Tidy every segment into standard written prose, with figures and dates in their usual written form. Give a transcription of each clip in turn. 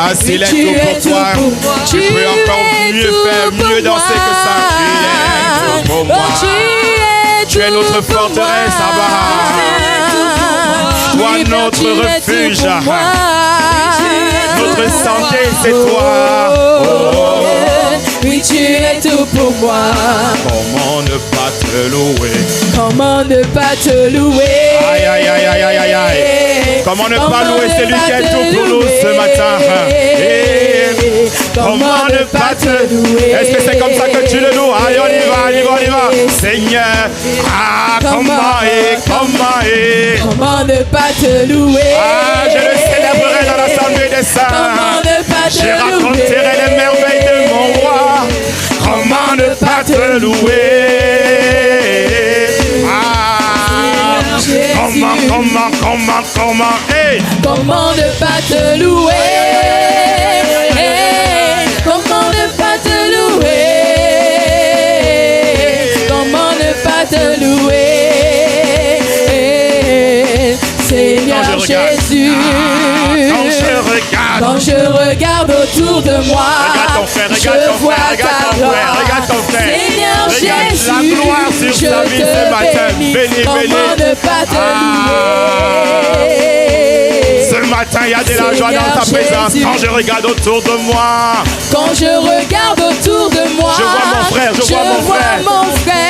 Ah, s'il est tout pour toi, tu peux encore mieux faire, mieux danser que ça. Tu es tout pour moi. Tu es notre forteresse, Abba. Toi, notre refuge. Notre santé, c'est toi. Oui, tu es tout pour moi. Comment ne pas te louer? Comment ne pas te louer? Aïe, aïe, aïe, aïe, aïe, aïe, aïe. Comment ne pas louer celui qui est tout pour nous ce matin? Comment ne pas te louer? Est-ce que c'est comme ça que tu le loues? Allez, on y va, on y va, on y va. Seigneur, comment ne pas te louer? Ah, je le célébrerai dans l'assemblée des saints. Comment ne pas te louer? Je raconterai les merveilles de mon roi. Comment ne pas te louer? Comment, hey! Comment ne pas te louer? Comment ne pas te louer? Comment ne pas te louer? Seigneur Jésus, quand je regarde autour de moi, je vois ta gloire. Seigneur Jésus, je te bénis. Comment ne pas te louer? Ce matin, il y a de la joie dans ta présence. Quand je regarde autour de moi, quand je regarde autour de moi, je vois mon frère, je vois mon frère,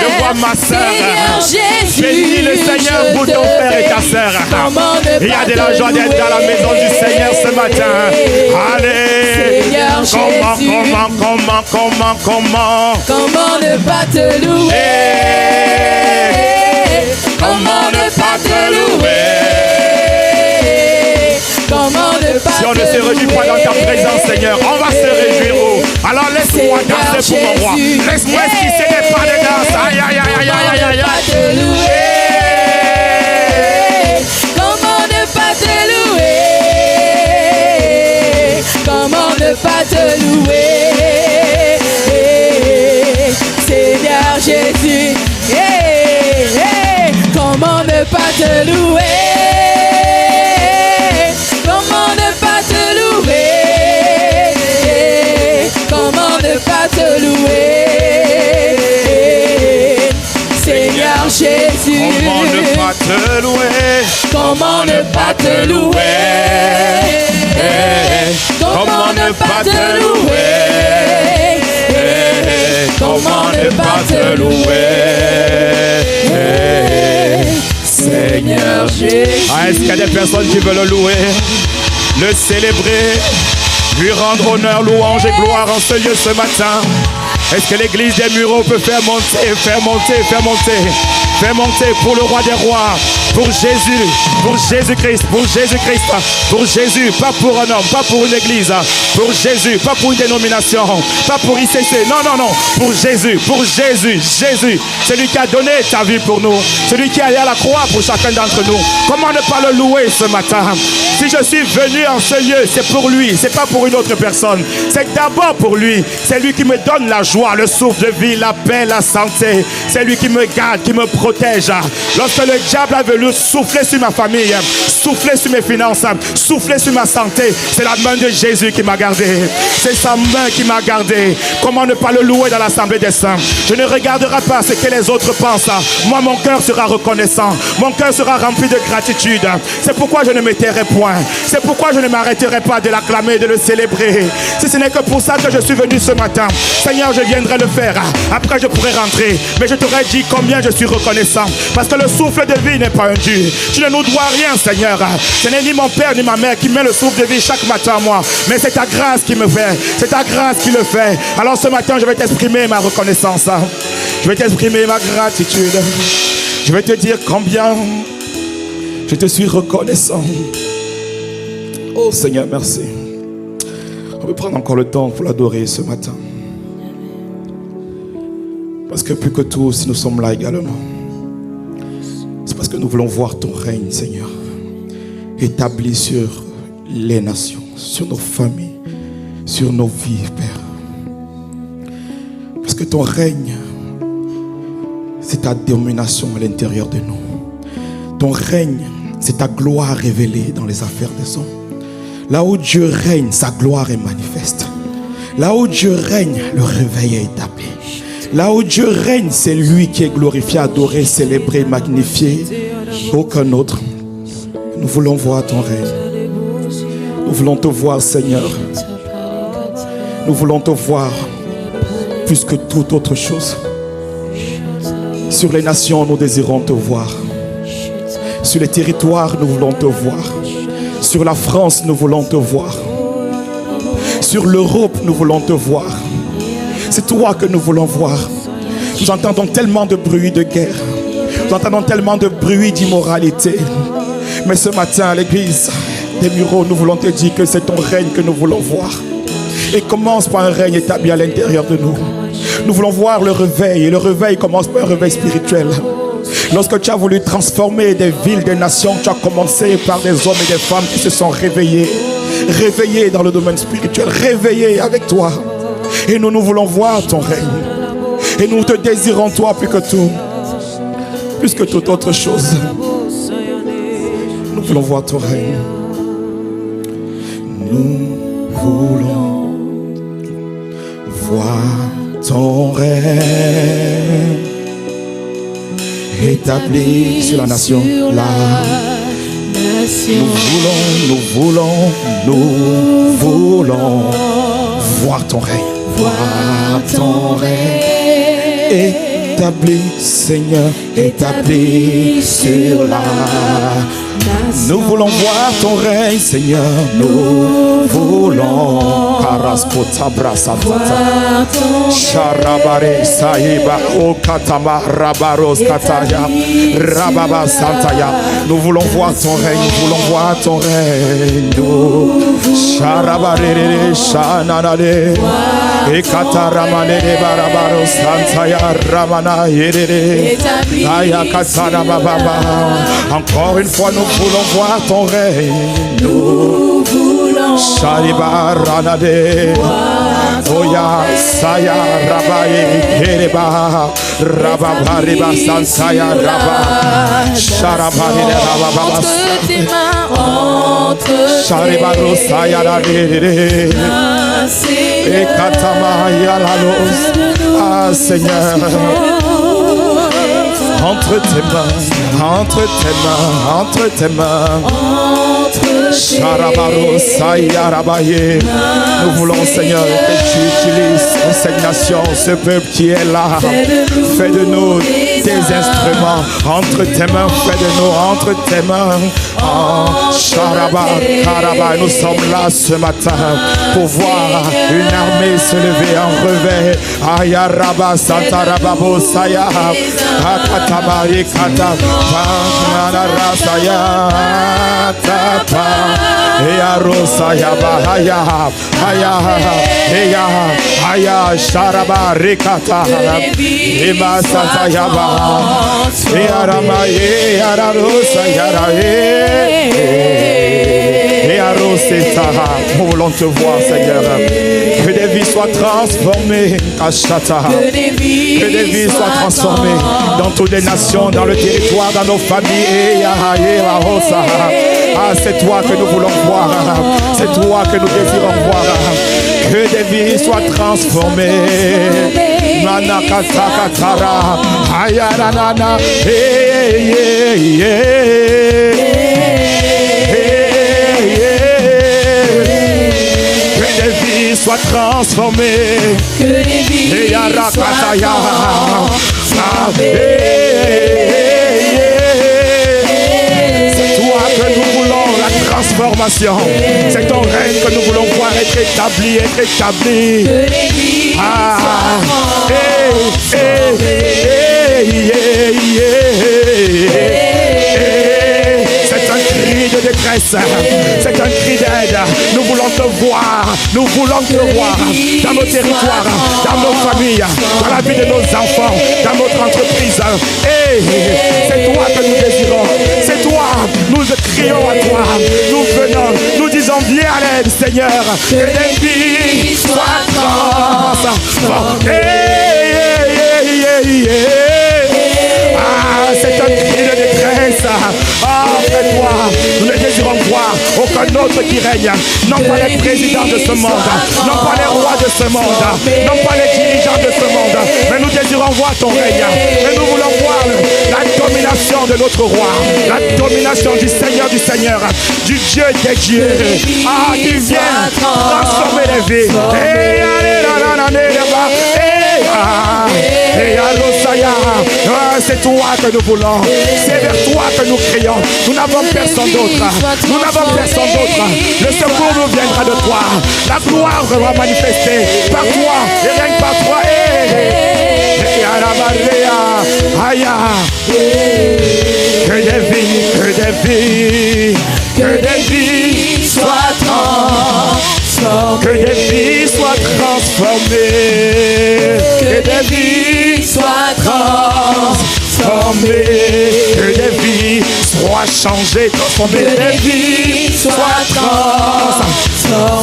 je vois ma soeur. Seigneur Jésus, bénis le Seigneur pour ton frère et ta soeur. Il y a de la joie d'être dans la maison du Seigneur ce matin. Allez, Seigneur Jésus, comment ne pas te louer? Comment ne pas te louer? Si on ne se réjouit pas dans ta présence, Seigneur, on va se réjouir. Alors laisse-moi danser pour mon roi. Laisse-moi esquisser des pas de danse. Aïe, aïe, aïe, aïe, aïe, aïe, aïe. Comment ne pas te louer? Comment ne pas te louer? Seigneur Jésus, comment ne pas te louer? Comment ne pas te louer? Comment ne pas te louer? Seigneur Jésus, comment ne pas te louer? Comment ne pas te louer? Comment ne pas te louer? Comment ne pas te louer? Seigneur Jésus. Ah, est-ce qu'il y a des personnes qui veulent le louer, le célébrer, lui rendre honneur, louange et gloire en ce lieu ce matin? Est-ce que l'église des Mureaux peut faire monter pour le roi des rois, pour Jésus, pour Jésus-Christ, pour Jésus, pas pour un homme, pas pour une église, pour Jésus, pas pour une dénomination, pas pour ICC, non, pour Jésus, Jésus, celui qui a donné ta vie pour nous, celui qui est allé à la croix pour chacun d'entre nous. Comment ne pas le louer ce matin? Si je suis venu en ce lieu, c'est pour lui, c'est pas pour une autre personne, c'est d'abord pour lui. C'est lui qui me donne la joie, le souffle de vie, la paix, la santé. C'est lui qui me garde, qui me protège. Lorsque le diable a voulu souffler sur ma famille, souffler sur mes finances, souffler sur ma santé, c'est la main de Jésus qui m'a gardé. C'est sa main qui m'a gardé. Comment ne pas le louer dans l'assemblée des saints? Je ne regarderai pas ce que les autres pensent. Moi, mon cœur sera reconnaissant. Mon cœur sera rempli de gratitude. C'est pourquoi je ne m'étairai point. C'est pourquoi je ne m'arrêterai pas de l'acclamer, de le célébrer. Si ce n'est que pour ça que je suis venu ce matin, Seigneur, je viendrai le faire. Après, je pourrai rentrer. Mais je t'aurais dit combien je suis reconnaissant. Parce que le souffle de vie n'est pas un dû. Tu ne nous dois rien, Seigneur. Ce n'est ni mon père ni ma mère qui met le souffle de vie chaque matin à moi. Mais c'est ta grâce qui me fait. C'est ta grâce qui le fait. Alors ce matin, je vais t'exprimer ma reconnaissance. Je vais t'exprimer ma gratitude. Je vais te dire combien je te suis reconnaissant. Oh Seigneur, merci. On va prendre encore le temps pour l'adorer ce matin. Parce que plus que tout, si nous sommes là également, c'est parce que nous voulons voir ton règne, Seigneur, établi sur les nations, sur nos familles, sur nos vies, Père. Parce que ton règne, c'est ta domination à l'intérieur de nous. Ton règne, c'est ta gloire révélée dans les affaires des hommes. Là où Dieu règne, sa gloire est manifeste. Là où Dieu règne, le réveil est établi. Là où Dieu règne, c'est lui qui est glorifié, adoré, célébré, magnifié. Aucun autre. Nous voulons voir ton règne. Nous voulons te voir, Seigneur. Nous voulons te voir plus que toute autre chose. Sur les nations, nous désirons te voir. Sur les territoires, nous voulons te voir. Sur la France, nous voulons te voir. Sur l'Europe, nous voulons te voir. C'est toi que nous voulons voir. Nous entendons tellement de bruit de guerre. Nous entendons tellement de bruit d'immoralité. Mais ce matin, à l'église des Mureaux, nous voulons te dire que c'est ton règne que nous voulons voir. Et commence par un règne établi à l'intérieur de nous. Nous voulons voir le réveil. Et le réveil commence par un réveil spirituel. Lorsque tu as voulu transformer des villes, des nations, tu as commencé par des hommes et des femmes qui se sont réveillés. Réveillés dans le domaine spirituel. Réveillés avec toi. Et nous voulons voir ton règne. Et nous te désirons toi plus que tout. Plus que toute autre chose. Nous voulons voir ton règne. Nous voulons voir ton règne établi sur la nation. Nous voulons voir ton règne. Voir ton règne établi, Seigneur, établi sur la nation. Nous voulons voir ton règne, Seigneur. Nous voulons Karaskota Brasatata Sharabare Saiba Okatama Rabaros Kataya Rababa Santaya. Nous voulons voir ton règne, nous voulons voir ton règne. Sharabare Shananade Ekataramane Barabaros Santaya Ramana Yere Ayakatana Baba. Encore une fois, nous voulons voir ton règne. Nous voulons Shariba Ranade Oya Saya Rabaye Kereba Rababariba Sansaya Raba Sharabari Rababa entre tes mains, entre Shariba Rosaya Radere Ekatama Yalalos. Ah Seigneur, entre tes mains, entre tes mains, entre tes mains. Sharabaro Sayarabaye. Nous voulons, Seigneur, que tu utilises cette nation, ce peuple qui est là. Fais de nous tes instruments. Entre tes mains, fais de nous entre tes mains. Sharaba, Karaba, nous sommes là ce matin pour voir une armée se lever en réveil. Ayaraba, Santarababo, Saya, Akatabari, Kata, Panara, Saya, Tapa. Eya rosa ya bahaya, haya, eya, haya, sharaba rekata, ema santa ya bah, eya rama, eya rosa ya ra, eya roseta. Nous voulons te voir, Seigneur. Que des vies soient transformées, Ashata. Que des vies soient transformées dans toutes les nations, dans le territoire, dans nos familles. Eya rosa. Ah, c'est toi que nous voulons voir. C'est toi que nous désirons voir. Que des vies soient transformées. Manakatakatara. Ayaranana. Que des vies soient transformées. Que des vies soient transformées. Nous voulons la transformation. C'est ton règne que nous voulons voir être établi, être établi. C'est un cri de détresse. C'est un cri d'aide. Nous voulons te voir. Nous voulons te voir dans nos territoires, dans nos familles, dans la vie de nos enfants, dans notre entreprise. C'est toi que nous désirons. C'est toi. Nous crions à toi. Nous venons. Nous disons viens à l'aide, Seigneur. Que les vies soient transformées. C'est un cri de détresse. Fais-toi. Nous ne désirons voir aucun un autre qui règne. Non pas les présidents de ce monde, non pas les rois de ce monde, non pas les dirigeants de ce monde, mais nous désirons voir ton règne. Et nous voulons voir la domination de notre roi, la domination du Seigneur, du Dieu des dieux. Ah, qui vient transformer les vies. C'est toi que nous voulons, c'est vers toi que nous crions. Nous n'avons personne d'autre, nous n'avons personne d'autre. Le secours nous viendra de toi, la gloire sera manifestée par toi et rien que par toi. Que des vies, que des vies soient transformées, que des vies soient transformées, que des vies soient transformées, que des vies soient changées, transformées, que des vies soient transformées.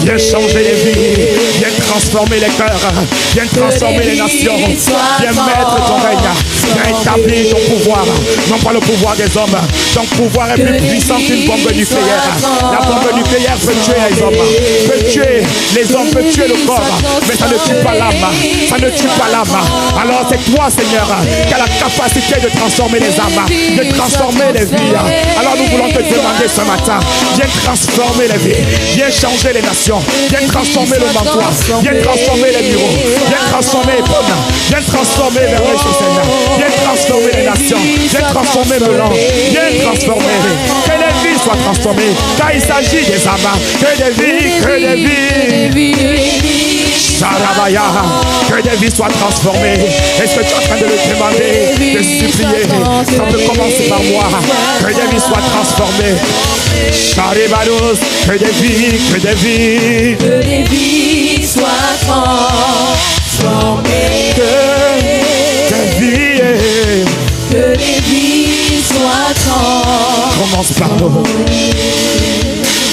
Viens changer les vies, viens transformer les cœurs, viens transformer les nations, viens mettre ton règne, viens établir ton pouvoir, non pas le pouvoir des hommes. Ton pouvoir est plus puissant qu'une bombe nucléaire. La bombe nucléaire peut tuer les hommes, peut tuer les hommes, peut tuer le corps, mais ça ne tue pas l'âme, ça ne tue pas l'âme. Alors c'est toi, Seigneur, qui as la capacité de transformer les âmes, de transformer les vies. Alors nous voulons te demander ce matin, viens transformer les vies, viens changer les nations, viens transformer le mantois, viens transformer les bureaux, viens transformer les pommes, viens transformer vers les Seigneur, viens transformer les nations, viens transformer le land, viens transformer, que les vies soient transformées, car il s'agit des âmes, que des vies, que des vies. Sarabaya, que des vies soient transformées. Est-ce que tu es en train de le demander, de supplier? Ça peut commencer par moi. Que des vies soient transformées. Charibalos, que des vies, que des vies. Que des vies soient transformées. Que des vies. Que des vies soient transformées. Commence par nous.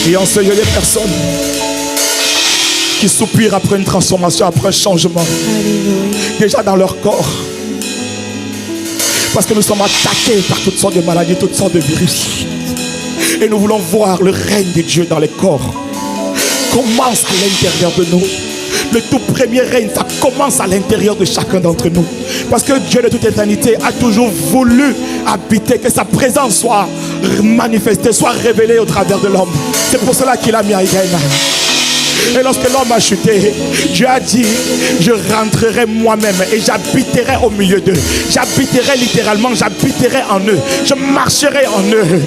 Et en ce lieu, des personnes qui soupirent après une transformation, après un changement. Déjà dans leur corps. Parce que nous sommes attaqués par toutes sortes de maladies, toutes sortes de virus. Et nous voulons voir le règne de Dieu dans les corps. Commence à l'intérieur de nous. Le tout premier règne, ça commence à l'intérieur de chacun d'entre nous. Parce que Dieu de toute éternité a toujours voulu habiter, que sa présence soit manifestée, soit révélée au travers de l'homme. C'est pour cela qu'il a mis Aïden. Et lorsque l'homme a chuté, Dieu a dit, je rentrerai moi-même et j'habiterai au milieu d'eux. J'habiterai littéralement, j'habiterai en eux. Je marcherai en eux.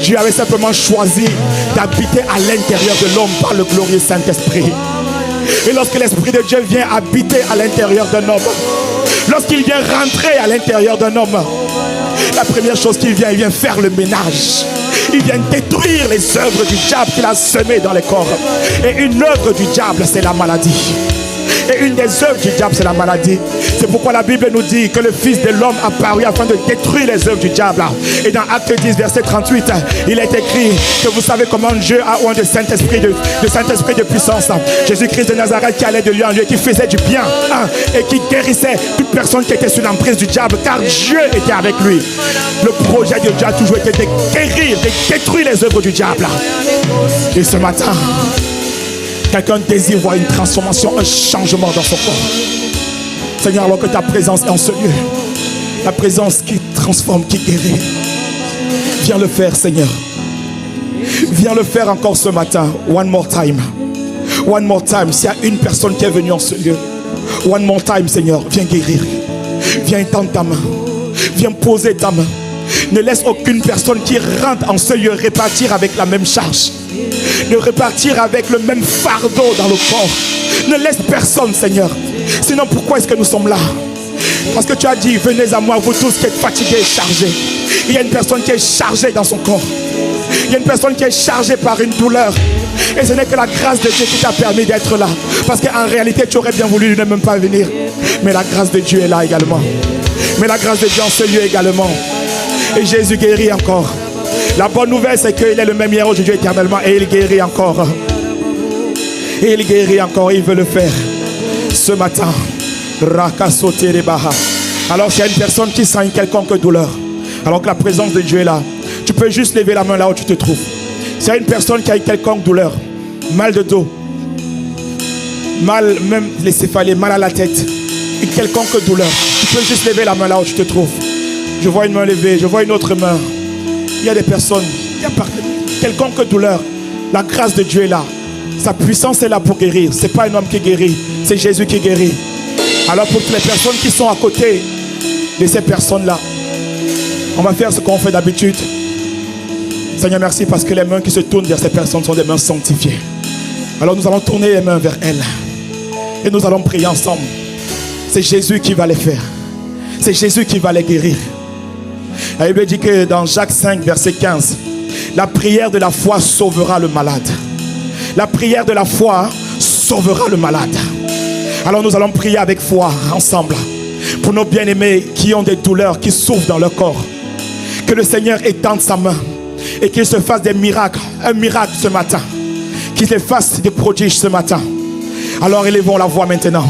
Dieu avait simplement choisi d'habiter à l'intérieur de l'homme par le glorieux Saint-Esprit. Et lorsque l'Esprit de Dieu vient habiter à l'intérieur d'un homme, lorsqu'il vient rentrer à l'intérieur d'un homme, la première chose qu'il vient, il vient faire le ménage. Il vient détruire les œuvres du diable qu'il a semées dans les corps. Et une œuvre du diable, c'est la maladie. Et une des œuvres du diable, c'est la maladie. C'est pourquoi la Bible nous dit que le Fils de l'homme apparut afin de détruire les œuvres du diable. Et dans Acte 10, verset 38, il est écrit que vous savez comment Dieu a oint de Saint-Esprit de puissance. Jésus-Christ de Nazareth qui allait de lieu en lieu, qui faisait du bien et qui guérissait toute personne qui était sous l'emprise du diable, car Dieu était avec lui. Le projet de Dieu a toujours été de guérir, de détruire les œuvres du diable. Et ce matin, quelqu'un désire voir une transformation, un changement dans son corps. Seigneur, alors que ta présence est en ce lieu, la présence qui transforme, qui guérit, viens le faire, Seigneur. Viens le faire encore ce matin. One more time. One more time. S'il y a une personne qui est venue en ce lieu, one more time, Seigneur, viens guérir. Viens étendre ta main. Viens poser ta main. Ne laisse aucune personne qui rentre en ce lieu repartir avec la même charge. De repartir avec le même fardeau dans le corps. Ne laisse personne, Seigneur. Sinon, pourquoi est-ce que nous sommes là? Parce que tu as dit, venez à moi, vous tous qui êtes fatigués et chargés. Il y a une personne qui est chargée dans son corps. Il y a une personne qui est chargée par une douleur. Et ce n'est que la grâce de Dieu qui t'a permis d'être là. Parce qu'en réalité, tu aurais bien voulu ne même pas venir. Mais la grâce de Dieu est là également. Mais la grâce de Dieu en ce lieu également. Et Jésus guérit encore. La bonne nouvelle, c'est qu'il est le même hier, aujourd'hui, éternellement. Et il guérit encore. Et il guérit encore. Il veut le faire ce matin. Alors s'il y a une personne qui sent une quelconque douleur, alors que la présence de Dieu est là, tu peux juste lever la main là où tu te trouves. S'il y a une personne qui a une quelconque douleur, mal de dos, mal, même les céphalées, mal à la tête, une quelconque douleur, tu peux juste lever la main là où tu te trouves. Je vois une main levée, je vois une autre main. Il y a des personnes, il y a quelconque douleur. La grâce de Dieu est là. Sa puissance est là pour guérir. Ce n'est pas un homme qui guérit, c'est Jésus qui guérit. Alors pour toutes les personnes qui sont à côté de ces personnes-là, on va faire ce qu'on fait d'habitude. Seigneur, merci parce que les mains qui se tournent vers ces personnes sont des mains sanctifiées. Alors nous allons tourner les mains vers elles. Et nous allons prier ensemble. C'est Jésus qui va les faire. C'est Jésus qui va les guérir. La Bible dit que dans Jacques 5, verset 15, la prière de la foi sauvera le malade. La prière de la foi sauvera le malade. Alors nous allons prier avec foi ensemble pour nos bien-aimés qui ont des douleurs, qui souffrent dans leur corps. Que le Seigneur étende sa main et qu'il se fasse des miracles, un miracle ce matin. Qu'il se fasse des prodiges ce matin. Alors élevons la voix maintenant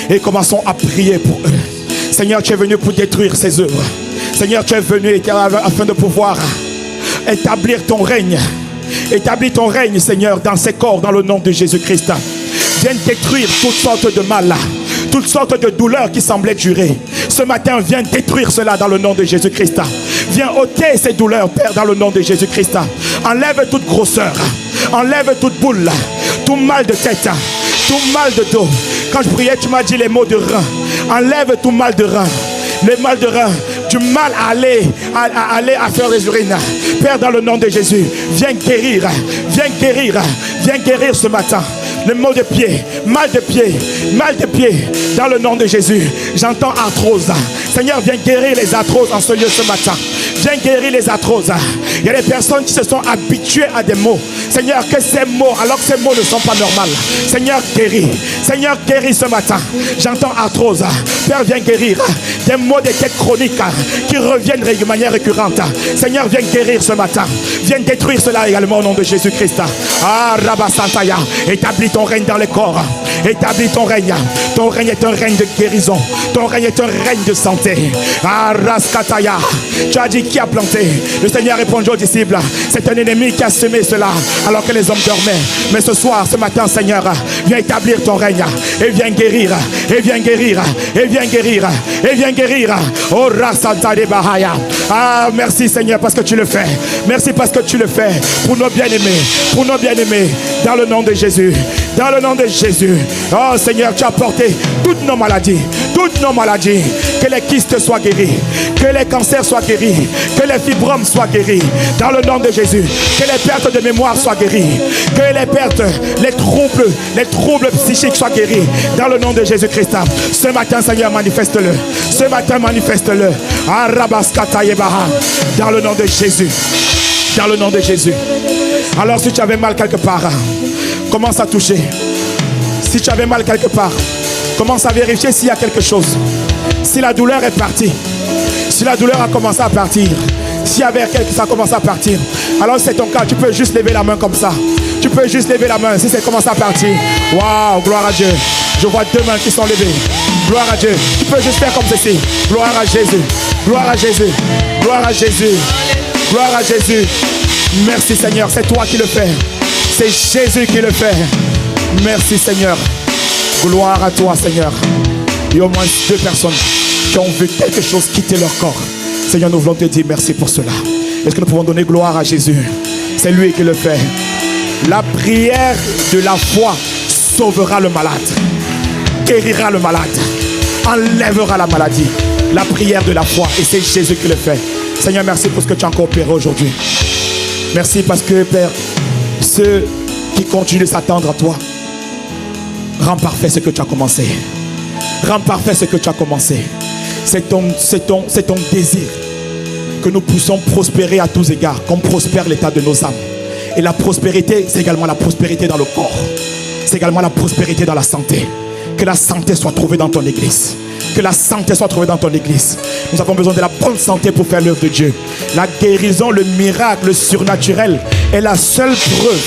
et commençons à prier pour eux. Seigneur, tu es venu pour détruire ces œuvres. Seigneur, tu es venu afin de pouvoir établir ton règne. Établis ton règne, Seigneur, dans ces corps, dans le nom de Jésus-Christ. Viens détruire toutes sortes de mal, toutes sortes de douleurs qui semblaient durer. Ce matin, viens détruire cela dans le nom de Jésus-Christ. Viens ôter ces douleurs, Père, dans le nom de Jésus-Christ. Enlève toute grosseur, enlève toute boule, tout mal de tête, tout mal de dos. Quand je priais, tu m'as dit les mots de rein. Enlève tout mal de rein. Le mal de rein, du mal à aller faire les urines. Père, dans le nom de Jésus, viens guérir ce matin. Le mot de pied, mal de pied, dans le nom de Jésus. J'entends arthrose. Seigneur, viens guérir les arthroses en ce lieu ce matin. Viens guérir les arthroses. Il y a des personnes qui se sont habituées à des mots. Seigneur, que ces mots, alors que ces mots ne sont pas normaux. Seigneur, guéris. Seigneur, guéris ce matin. J'entends arthrose. Père, viens guérir des maux de tête chroniques qui reviennent de manière récurrente. Seigneur, viens guérir ce matin. Viens détruire cela également au nom de Jésus-Christ. Ah, Rabba Santaya, établis ton règne dans les corps. Établis ton règne. Ton règne est un règne de guérison. Ton règne est un règne de santé. Ah, Raskataya, tu as dit qui a planté? Le Seigneur répondit aux disciples, c'est un ennemi qui a semé cela alors que les hommes dormaient. Mais ce soir, ce matin, Seigneur, viens établir ton règne et viens guérir, et viens guérir, et viens guérir, et viens guérir. Oh, Rasantade Bahaya. Ah, merci Seigneur parce que tu le fais. Merci parce que tu le fais pour nos bien-aimés, pour nos bien-aimés, dans le nom de Jésus. Dans le nom de Jésus. Oh Seigneur, tu as porté toutes nos maladies. Toutes nos maladies. Que les kystes soient guéris. Que les cancers soient guéris. Que les fibromes soient guéris. Dans le nom de Jésus. Que les pertes de mémoire soient guéries. Que les pertes, les troubles psychiques soient guéris. Dans le nom de Jésus-Christ. Ce matin, Seigneur, manifeste-le. Ce matin, manifeste-le. Dans le nom de Jésus. Dans le nom de Jésus. Alors si tu avais mal quelque part, commence à toucher. Si tu avais mal quelque part, commence à vérifier s'il y a quelque chose. Si la douleur est partie, si la douleur a commencé à partir, s'il y avait quelque chose, ça a commencé à partir. Alors c'est ton cas, tu peux juste lever la main comme ça. Tu peux juste lever la main si c'est commencé à partir. Waouh, gloire à Dieu. Je vois deux mains qui sont levées. Gloire à Dieu. Tu peux juste faire comme ceci. Gloire à Jésus. Gloire à Jésus. Gloire à Jésus. Gloire à Jésus. Merci Seigneur, c'est toi qui le fais. C'est Jésus qui le fait. Merci Seigneur. Gloire à toi Seigneur. Il y a au moins deux personnes qui ont vu quelque chose quitter leur corps. Seigneur, nous voulons te dire merci pour cela. Est-ce que nous pouvons donner gloire à Jésus? C'est lui qui le fait. La prière de la foi sauvera le malade, guérira le malade, enlèvera la maladie. La prière de la foi, et c'est Jésus qui le fait. Seigneur, merci pour ce que tu as encore opéré aujourd'hui. Merci parce que Père, ceux qui continuent de s'attendre à toi, rends parfait ce que tu as commencé. Rends parfait ce que tu as commencé. C'est ton désir que nous puissions prospérer à tous égards, comme prospère l'état de nos âmes. Et la prospérité, c'est également la prospérité dans le corps. C'est également la prospérité dans la santé. Que la santé soit trouvée dans ton église. Que la santé soit trouvée dans ton église. Nous avons besoin de la bonne santé pour faire l'œuvre de Dieu. La guérison, le miracle, le surnaturel est la seule preuve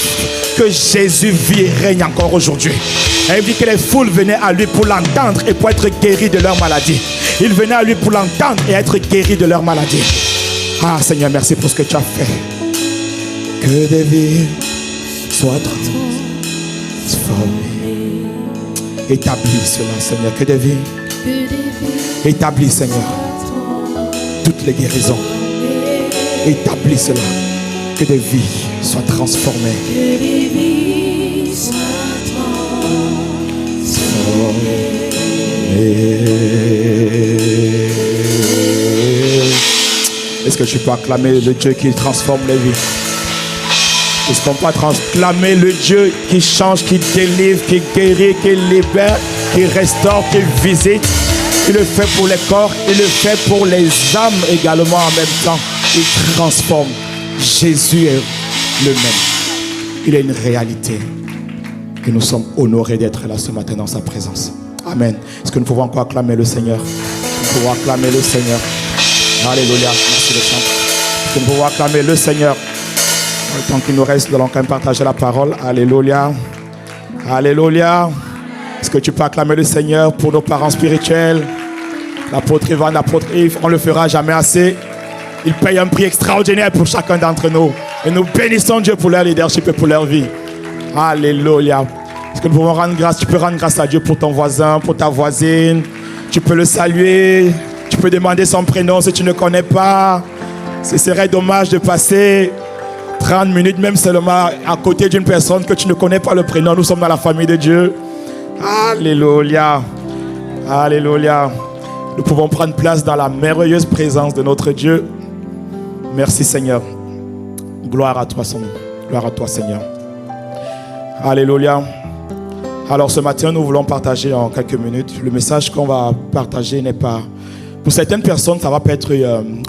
que Jésus vit et règne encore aujourd'hui. Et il dit que les foules venaient à lui pour l'entendre et pour être guéris de leur maladie. Ils venaient à lui pour l'entendre et être guéris de leur maladie. Ah Seigneur, merci pour ce que tu as fait. Que des vies soient transformées. Établis cela, Seigneur. Que des vies. Établis, Seigneur. Toutes les guérisons. Établis cela. Que des vies soient transformées. Que des vies soient transformées. Est-ce que tu peux acclamer le Dieu qui transforme les vies? Est-ce qu'on peut acclamer le Dieu qui change, qui délivre, qui guérit, qui libère, qui restaure, qui visite? Il le fait pour les corps, il le fait pour les âmes également en même temps. Il transforme. Jésus est le même. Il est une réalité. Et nous sommes honorés d'être là ce matin dans sa présence. Amen. Est-ce que nous pouvons encore acclamer le Seigneur? Nous pouvons acclamer le Seigneur. Alléluia. Merci le chant. Est-ce que nous pouvons acclamer le Seigneur? Le temps qu'il nous reste, nous allons quand même partager la parole. Alléluia. Alléluia. Est-ce que tu peux acclamer le Seigneur pour nos parents spirituels? L'apôtre Ivan, l'apôtre Yves, on ne le fera jamais assez. Ils payent un prix extraordinaire pour chacun d'entre nous. Et nous bénissons Dieu pour leur leadership et pour leur vie. Alléluia. Est-ce que nous pouvons rendre grâce? Tu peux rendre grâce à Dieu pour ton voisin, pour ta voisine. Tu peux le saluer. Tu peux demander son prénom si tu ne connais pas. Ce serait dommage de passer 30 minutes même seulement à côté d'une personne que tu ne connais pas le prénom. Nous sommes dans la famille de Dieu. Alléluia. Alléluia. Nous pouvons prendre place dans la merveilleuse présence de notre Dieu. Merci Seigneur. Gloire à toi, Seigneur. Gloire à toi, Seigneur. Alléluia. Alors ce matin, nous voulons partager en quelques minutes. Le message qu'on va partager n'est pas... Pour certaines personnes, ça va pas être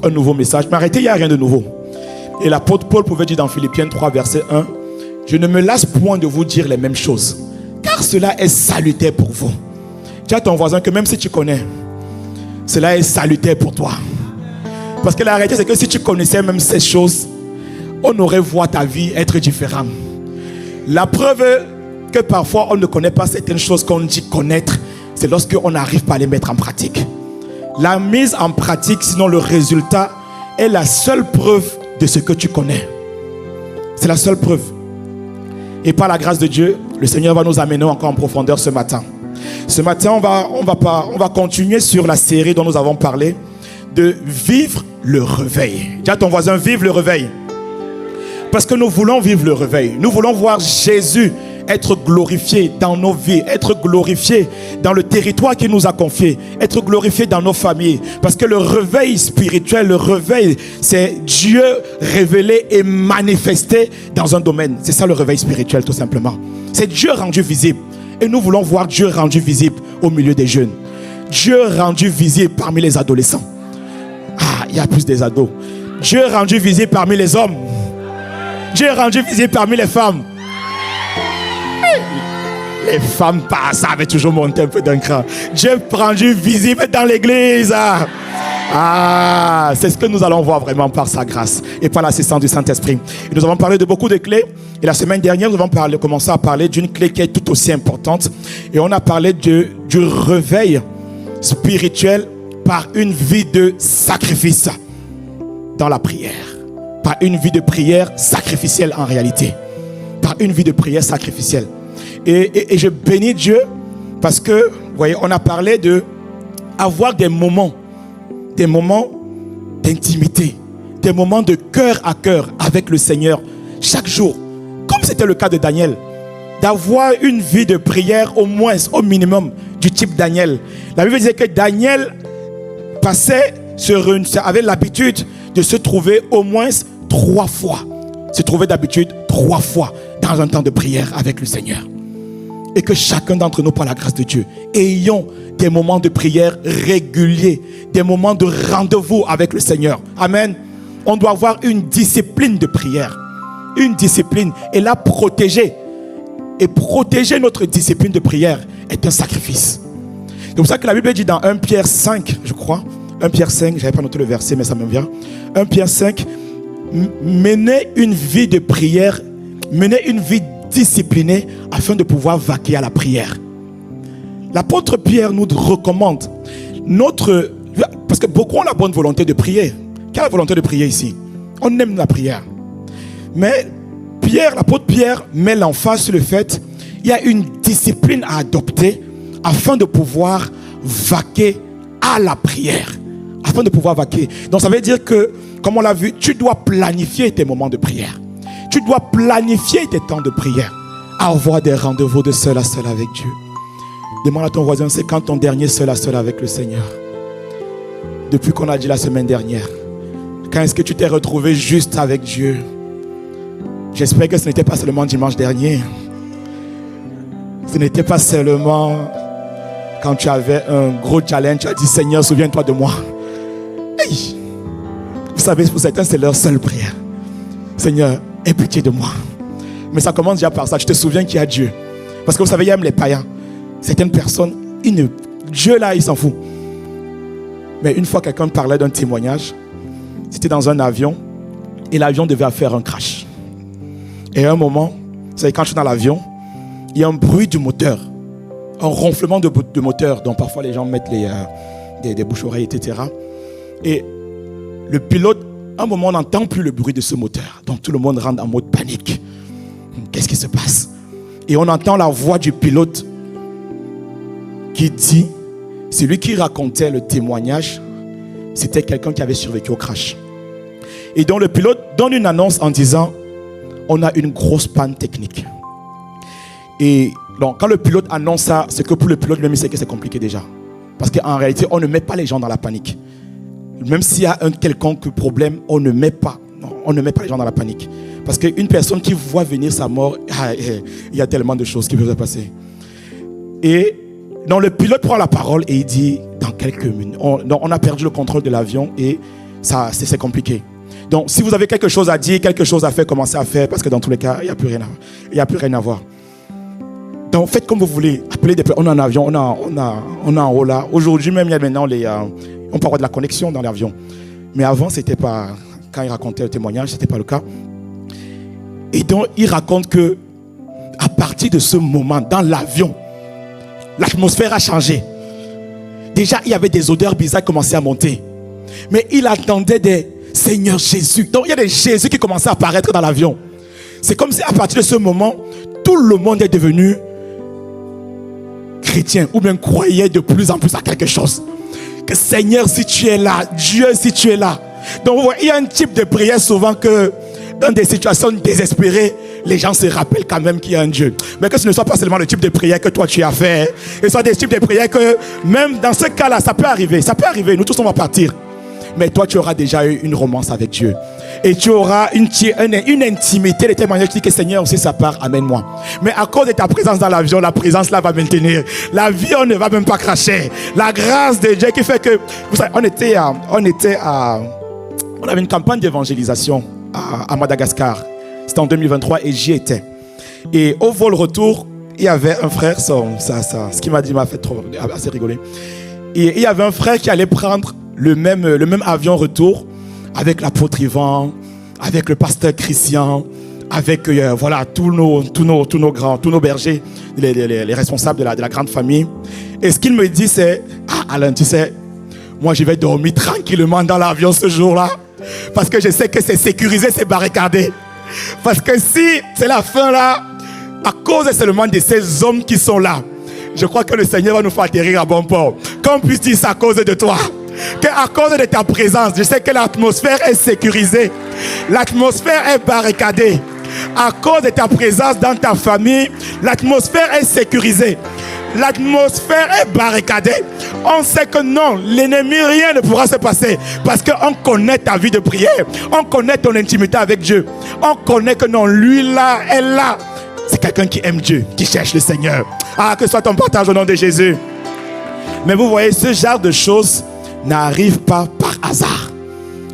un nouveau message. Mais arrêtez, il n'y a rien de nouveau. Et l'apôtre Paul pouvait dire dans Philippiens 3, verset 1, « Je ne me lasse point de vous dire les mêmes choses, car cela est salutaire pour vous. » Dis à ton voisin que même si tu connais, cela est salutaire pour toi. Parce que la réalité, c'est que si tu connaissais même ces choses, on aurait vu ta vie être différente. La preuve que parfois on ne connaît pas certaines choses qu'on dit connaître, c'est lorsqu'on n'arrive pas à les mettre en pratique. La mise en pratique, sinon le résultat, est la seule preuve de ce que tu connais. C'est la seule preuve. Et par la grâce de Dieu, le Seigneur va nous amener encore en profondeur ce matin. Ce matin, on va continuer sur la série dont nous avons parlé, de vivre le réveil. Dis à ton voisin, vive le réveil. Parce que nous voulons vivre le réveil. Nous voulons voir Jésus être glorifié dans nos vies, être glorifié dans le territoire qu'il nous a confié, être glorifié dans nos familles. Parce que le réveil spirituel, le réveil, c'est Dieu révélé et manifesté dans un domaine. C'est ça le réveil spirituel tout simplement. C'est Dieu rendu visible. Et nous voulons voir Dieu rendu visible au milieu des jeunes. Dieu rendu visible parmi les adolescents. Ah, il y a plus des ados. Dieu rendu visible parmi les hommes. Dieu rendu visible parmi les femmes. Les femmes passent, ça avait toujours monté un peu d'un cran. Dieu rendu visible dans l'église. Ah, c'est ce que nous allons voir vraiment par sa grâce et par l'assistance du Saint-Esprit. Et nous avons parlé de beaucoup de clés. Et la semaine dernière, nous avons commencé à parler d'une clé qui est tout aussi importante. Et on a parlé du réveil spirituel par une vie de sacrifice dans la prière. Par une vie de prière sacrificielle en réalité. Par une vie de prière sacrificielle. Et je bénis Dieu parce que, vous voyez, on a parlé de avoir des moments d'intimité, des moments de cœur à cœur avec le Seigneur chaque jour. Comme c'était le cas de Daniel. D'avoir une vie de prière au moins, au minimum, du type Daniel. La Bible disait que Daniel avait l'habitude de se trouver au moins 3 fois. Se trouver d'habitude 3 fois dans un temps de prière avec le Seigneur. Et que chacun d'entre nous, par la grâce de Dieu, ayons des moments de prière réguliers, des moments de rendez-vous avec le Seigneur. Amen. On doit avoir une discipline de prière. Une discipline. Et la protéger. Et protéger notre discipline de prière est un sacrifice. C'est pour ça que la Bible dit dans 1 Pierre 5, je crois. 1 Pierre 5, je n'avais pas noté le verset, mais ça me vient. 1 Pierre 5, menez une vie de prière, menez une vie disciplinée afin de pouvoir vaquer à la prière. L'apôtre Pierre nous recommande parce que beaucoup ont la bonne volonté de prier. Quelle est la volonté de prier ici? On aime la prière. Mais Pierre, l'apôtre Pierre met l'emphase sur le fait qu'il y a une discipline à adopter afin de pouvoir vaquer à la prière. Afin de pouvoir vaquer. Donc ça veut dire que, comme on l'a vu, tu dois planifier tes moments de prière. Tu dois planifier tes temps de prière. Avoir des rendez-vous de seul à seul avec Dieu. Demande à ton voisin, c'est quand ton dernier seul à seul avec le Seigneur? Depuis qu'on a dit la semaine dernière. Quand est-ce que tu t'es retrouvé juste avec Dieu? J'espère que ce n'était pas seulement dimanche dernier. Ce n'était pas seulement quand tu avais un gros challenge, tu as dit Seigneur, souviens-toi de moi. Hey! Vous savez, pour certains, c'est leur seule prière. Seigneur, aie pitié de moi. Mais ça commence déjà par ça. Tu te souviens qu'il y a Dieu. Parce que vous savez, il y a même les païens. Certaines personnes, Dieu là, il s'en fout. Mais une fois, quelqu'un parlait d'un témoignage. C'était dans un avion. Et l'avion devait faire un crash. Et à un moment, vous savez, quand je suis dans l'avion, il y a un bruit du moteur. Un ronflement de moteur. Donc parfois, les gens mettent des bouches-oreilles, etc. Et le pilote, à un moment, on n'entend plus le bruit de ce moteur. Donc tout le monde rentre en mode panique. Qu'est-ce qui se passe? Et on entend la voix du pilote qui dit, c'est lui qui racontait le témoignage, c'était quelqu'un qui avait survécu au crash. Et donc le pilote donne une annonce en disant, on a une grosse panne technique. Et donc quand le pilote annonce ça, c'est que pour le pilote même il sait que c'est compliqué déjà. Parce qu'en réalité, on ne met pas les gens dans la panique. Même s'il y a un quelconque problème, on ne met pas les gens dans la panique. Parce qu'une personne qui voit venir sa mort, il y a tellement de choses qui peuvent se passer. Et donc le pilote prend la parole et il dit, dans quelques minutes, on a perdu le contrôle de l'avion et ça, c'est compliqué. Donc si vous avez quelque chose à dire, quelque chose à faire, commencez à faire, parce que dans tous les cas, il n'y a plus rien à voir. Donc faites comme vous voulez. Appelez des personnes. On est en avion, on est en haut là. Aujourd'hui même, il y a maintenant on peut avoir de la connexion dans l'avion. Mais avant, c'était pas, quand il racontait le témoignage, c'était pas le cas. Et donc, il raconte que à partir de ce moment, dans l'avion, l'atmosphère a changé. Déjà, il y avait des odeurs bizarres qui commençaient à monter. Mais il attendait des Seigneur Jésus. Donc, il y a des Jésus qui commençaient à apparaître dans l'avion. C'est comme si à partir de ce moment, tout le monde est devenu chrétien ou bien croyait de plus en plus à quelque chose. Que Seigneur, si tu es là, Dieu, si tu es là. Donc, il y a un type de prière souvent que dans des situations désespérées, les gens se rappellent quand même qu'il y a un Dieu. Mais que ce ne soit pas seulement le type de prière que toi tu as fait. Et soit des types de prières que même dans ce cas-là, ça peut arriver. Ça peut arriver, nous tous on va partir. Mais toi tu auras déjà eu une romance avec Dieu. Et tu auras une intimité, les témoignages qui disent que Seigneur aussi sa part, amène-moi. Mais à cause de ta présence dans l'avion, la présence là va maintenir. L'avion ne va même pas cracher. La grâce de Dieu qui fait que... Vous savez, on avait une campagne d'évangélisation à Madagascar. C'était en 2023 et j'y étais. Et au vol retour, il y avait un frère, ce qui m'a dit m'a fait assez rigoler. Et il y avait un frère qui allait prendre le même avion retour avec l'apôtre Yvan, avec le pasteur Christian, avec voilà, tous nos grands, tous nos bergers, les responsables de la grande famille. Et ce qu'il me dit, c'est Alain, tu sais, moi je vais dormir tranquillement dans l'avion ce jour-là. Parce que je sais que c'est sécurisé, c'est barricadé. Parce que si c'est la fin là, à cause seulement de ces hommes qui sont là, je crois que le Seigneur va nous faire atterrir à bon port. Qu'on puisse dire ça à cause de toi. Qu'à cause de ta présence, je sais que l'atmosphère est sécurisée. L'atmosphère est barricadée. À cause de ta présence dans ta famille, l'atmosphère est sécurisée. L'atmosphère est barricadée. On sait que non, l'ennemi, rien ne pourra se passer. Parce qu'on connaît ta vie de prière. On connaît ton intimité avec Dieu. On connaît que non, lui là, elle là. C'est quelqu'un qui aime Dieu, qui cherche le Seigneur. Que soit ton partage au nom de Jésus. Mais vous voyez, ce genre de choses n'arrive pas par hasard.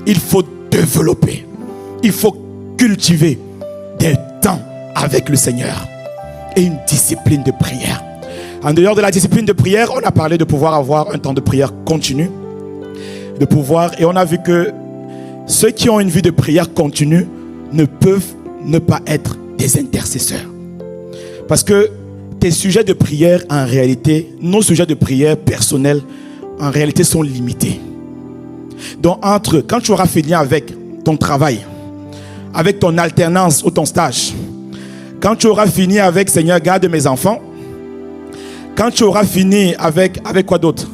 Il faut développer. Il faut cultiver des temps avec le Seigneur. Et une discipline de prière. En dehors de la discipline de prière, on a parlé de pouvoir avoir un temps de prière continu. Et on a vu que ceux qui ont une vie de prière continue ne peuvent ne pas être des intercesseurs. Parce que tes sujets de prière, en réalité, nos sujets de prière personnels, en réalité, sont limités. Donc, quand tu auras fini avec ton travail, avec ton alternance ou ton stage, quand tu auras fini avec Seigneur, garde mes enfants, quand tu auras fini avec quoi d'autre?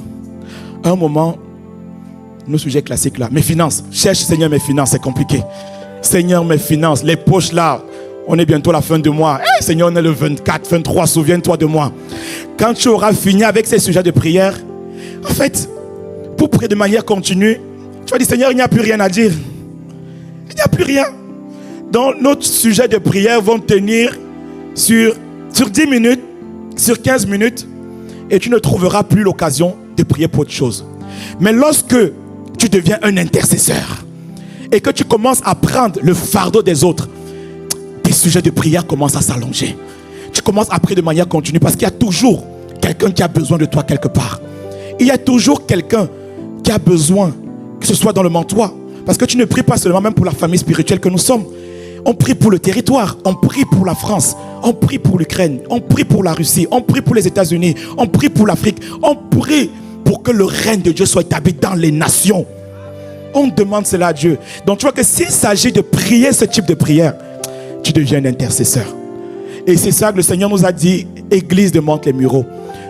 Un moment, nos sujets classiques là, mes finances. Cherche Seigneur mes finances, c'est compliqué. Seigneur mes finances, les poches là, on est bientôt à la fin de mois. Hey, Seigneur, on est le 24, 23, souviens-toi de moi. Quand tu auras fini avec ces sujets de prière, en fait, pour prier de manière continue, tu vas dire Seigneur, il n'y a plus rien à dire. Il n'y a plus rien. Donc nos sujets de prière vont tenir sur 10 minutes, sur 15 minutes, et tu ne trouveras plus l'occasion de prier pour autre chose. Mais lorsque tu deviens un intercesseur et que tu commences à prendre le fardeau des autres, tes sujets de prière commencent à s'allonger. Tu commences à prier de manière continue parce qu'il y a toujours quelqu'un qui a besoin de toi quelque part. Il y a toujours quelqu'un qui a besoin, que ce soit dans le mentoir. Parce que tu ne pries pas seulement même pour la famille spirituelle que nous sommes. On prie pour le territoire, on prie pour la France, on prie pour l'Ukraine, on prie pour la Russie, on prie pour les États-Unis, on prie pour l'Afrique, on prie pour que le règne de Dieu soit établi dans les nations. On demande cela à Dieu. Donc tu vois que s'il s'agit de prier ce type de prière, tu deviens un intercesseur. Et c'est ça que le Seigneur nous a dit, église de Mantes-les-Mureaux.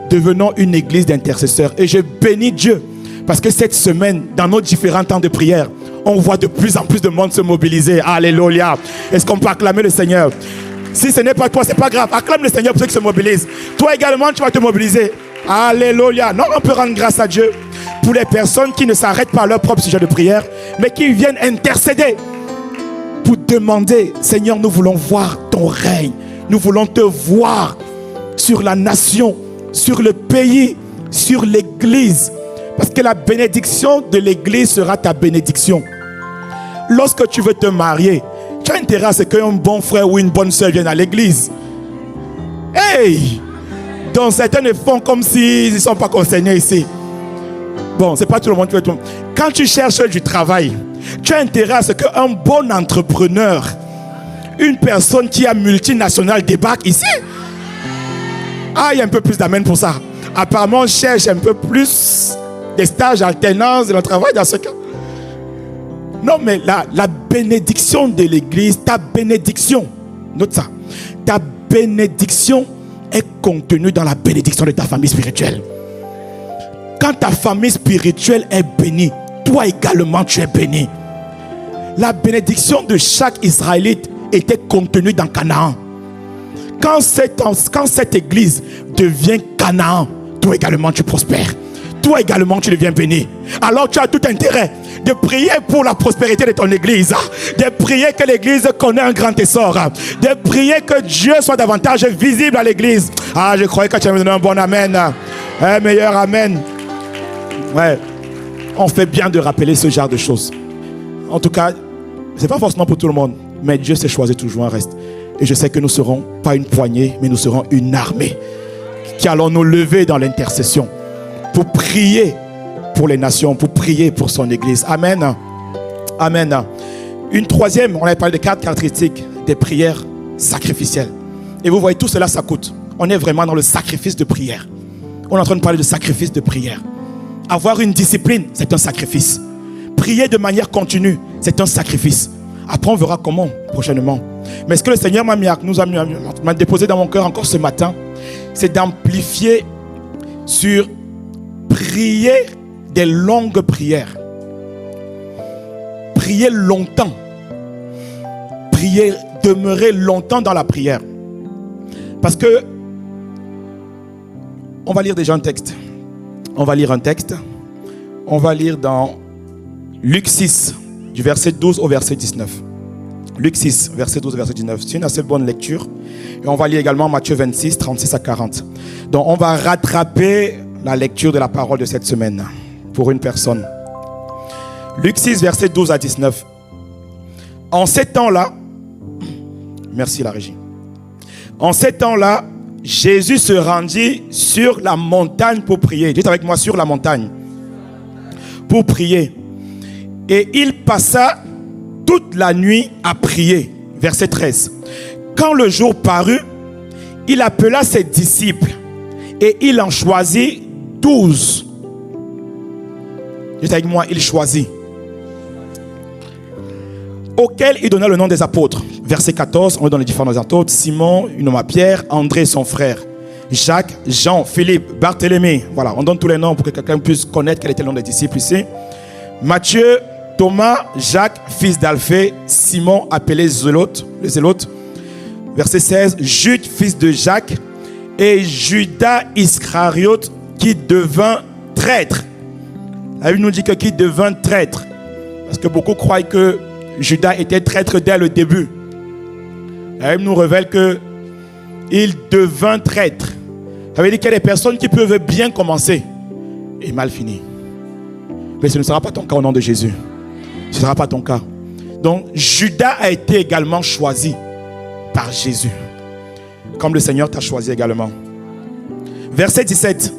Devenons une église d'intercesseurs. Et je bénis Dieu parce que cette semaine, dans nos différents temps de prière, on voit de plus en plus de monde se mobiliser. Alléluia. Est-ce qu'on peut acclamer le Seigneur? Si ce n'est pas toi, c'est pas grave. Acclame le Seigneur pour ceux qui se mobilisent. Toi également, tu vas te mobiliser. Alléluia. Non, on peut rendre grâce à Dieu pour les personnes qui ne s'arrêtent pas à leur propre sujet de prière, mais qui viennent intercéder pour demander, Seigneur, nous voulons voir ton règne. Nous voulons te voir sur la nation, sur le pays, sur l'église. Parce que la bénédiction de l'église sera ta bénédiction. Lorsque tu veux te marier, tu as intérêt à ce qu'un bon frère ou une bonne soeur vienne à l'église. Hey! Donc certains le font comme s'ils ne sont pas concernés ici. Bon, c'est pas tout le monde qui veut tout. Quand tu cherches du travail, tu as intérêt à ce qu'un bon entrepreneur, une personne qui est multinationale débarque ici. Ah, il y a un peu plus d'amen pour ça. Apparemment, on cherche un peu plus des stages, alternance, de le travail dans ce cas. Non, mais la bénédiction de l'église, ta bénédiction, note ça, ta bénédiction est contenue dans la bénédiction de ta famille spirituelle. Quand ta famille spirituelle est bénie, toi également tu es béni. La bénédiction de chaque Israélite était contenue dans Canaan. Quand cette église devient Canaan, toi également tu prospères. Toi également tu deviens béni. Alors tu as tout intérêt de prier pour la prospérité de ton église, de prier que l'église connaisse un grand essor, de prier que Dieu soit davantage visible à l'église. Ah, je croyais que tu allais me donner un bon amen, un meilleur amen. Ouais, on fait bien de rappeler ce genre de choses. En tout cas, c'est pas forcément pour tout le monde, mais Dieu s'est choisi toujours un reste. Et je sais que nous serons pas une poignée, mais nous serons une armée qui allons nous lever dans l'intercession pour prier pour les nations, pour prier pour son église. Amen. Amen. Une troisième, on avait parlé de 4 caractéristiques des prières sacrificielles. Et vous voyez, tout cela, ça coûte. On est vraiment dans le sacrifice de prière. On est en train de parler de sacrifice de prière. Avoir une discipline, c'est un sacrifice. Prier de manière continue, c'est un sacrifice. Après, on verra comment prochainement. Mais ce que le Seigneur m'a déposé dans mon cœur encore ce matin, c'est d'amplifier sur prier des longues prières. Prier longtemps. Prier, demeurer longtemps dans la prière. Parce que on va lire déjà un texte. On va lire un texte. On va lire dans Luc 6, du verset 12 au verset 19. Luc 6, verset 12 au verset 19. C'est une assez bonne lecture. Et on va lire également Matthieu 26, 36 à 40. Donc on va rattraper la lecture de la parole de cette semaine pour une personne. Luc 6, verset 12 à 19. En ces temps-là, merci la régie. En ces temps-là, Jésus se rendit sur la montagne pour prier. Dites avec moi, sur la montagne. Pour prier. Et il passa toute la nuit à prier. Verset 13. Quand le jour parut, il appela ses disciples et il en choisit 12. Dites avec moi, il choisit. auquel il donna le nom des apôtres. Verset 14, on est dans les différents apôtres. Simon, il nomma Pierre, André son frère, Jacques, Jean, Philippe, Barthélemy. Voilà, on donne tous les noms pour que quelqu'un puisse connaître quel était le nom des disciples ici. Matthieu, Thomas, Jacques, fils d'Alphée, Simon, appelé le Zélote. Verset 16, Jude, fils de Jacques, et Judas Iscariote, qui devint traître. La Bible nous dit que qui devint traître. Parce que beaucoup croient que Judas était traître dès le début. La Bible nous révèle qu'il devint traître. Ça veut dire qu'il y a des personnes qui peuvent bien commencer et mal finir. Mais ce ne sera pas ton cas au nom de Jésus. Ce ne sera pas ton cas. Donc Judas a été également choisi par Jésus. Comme le Seigneur t'a choisi également. Verset 17.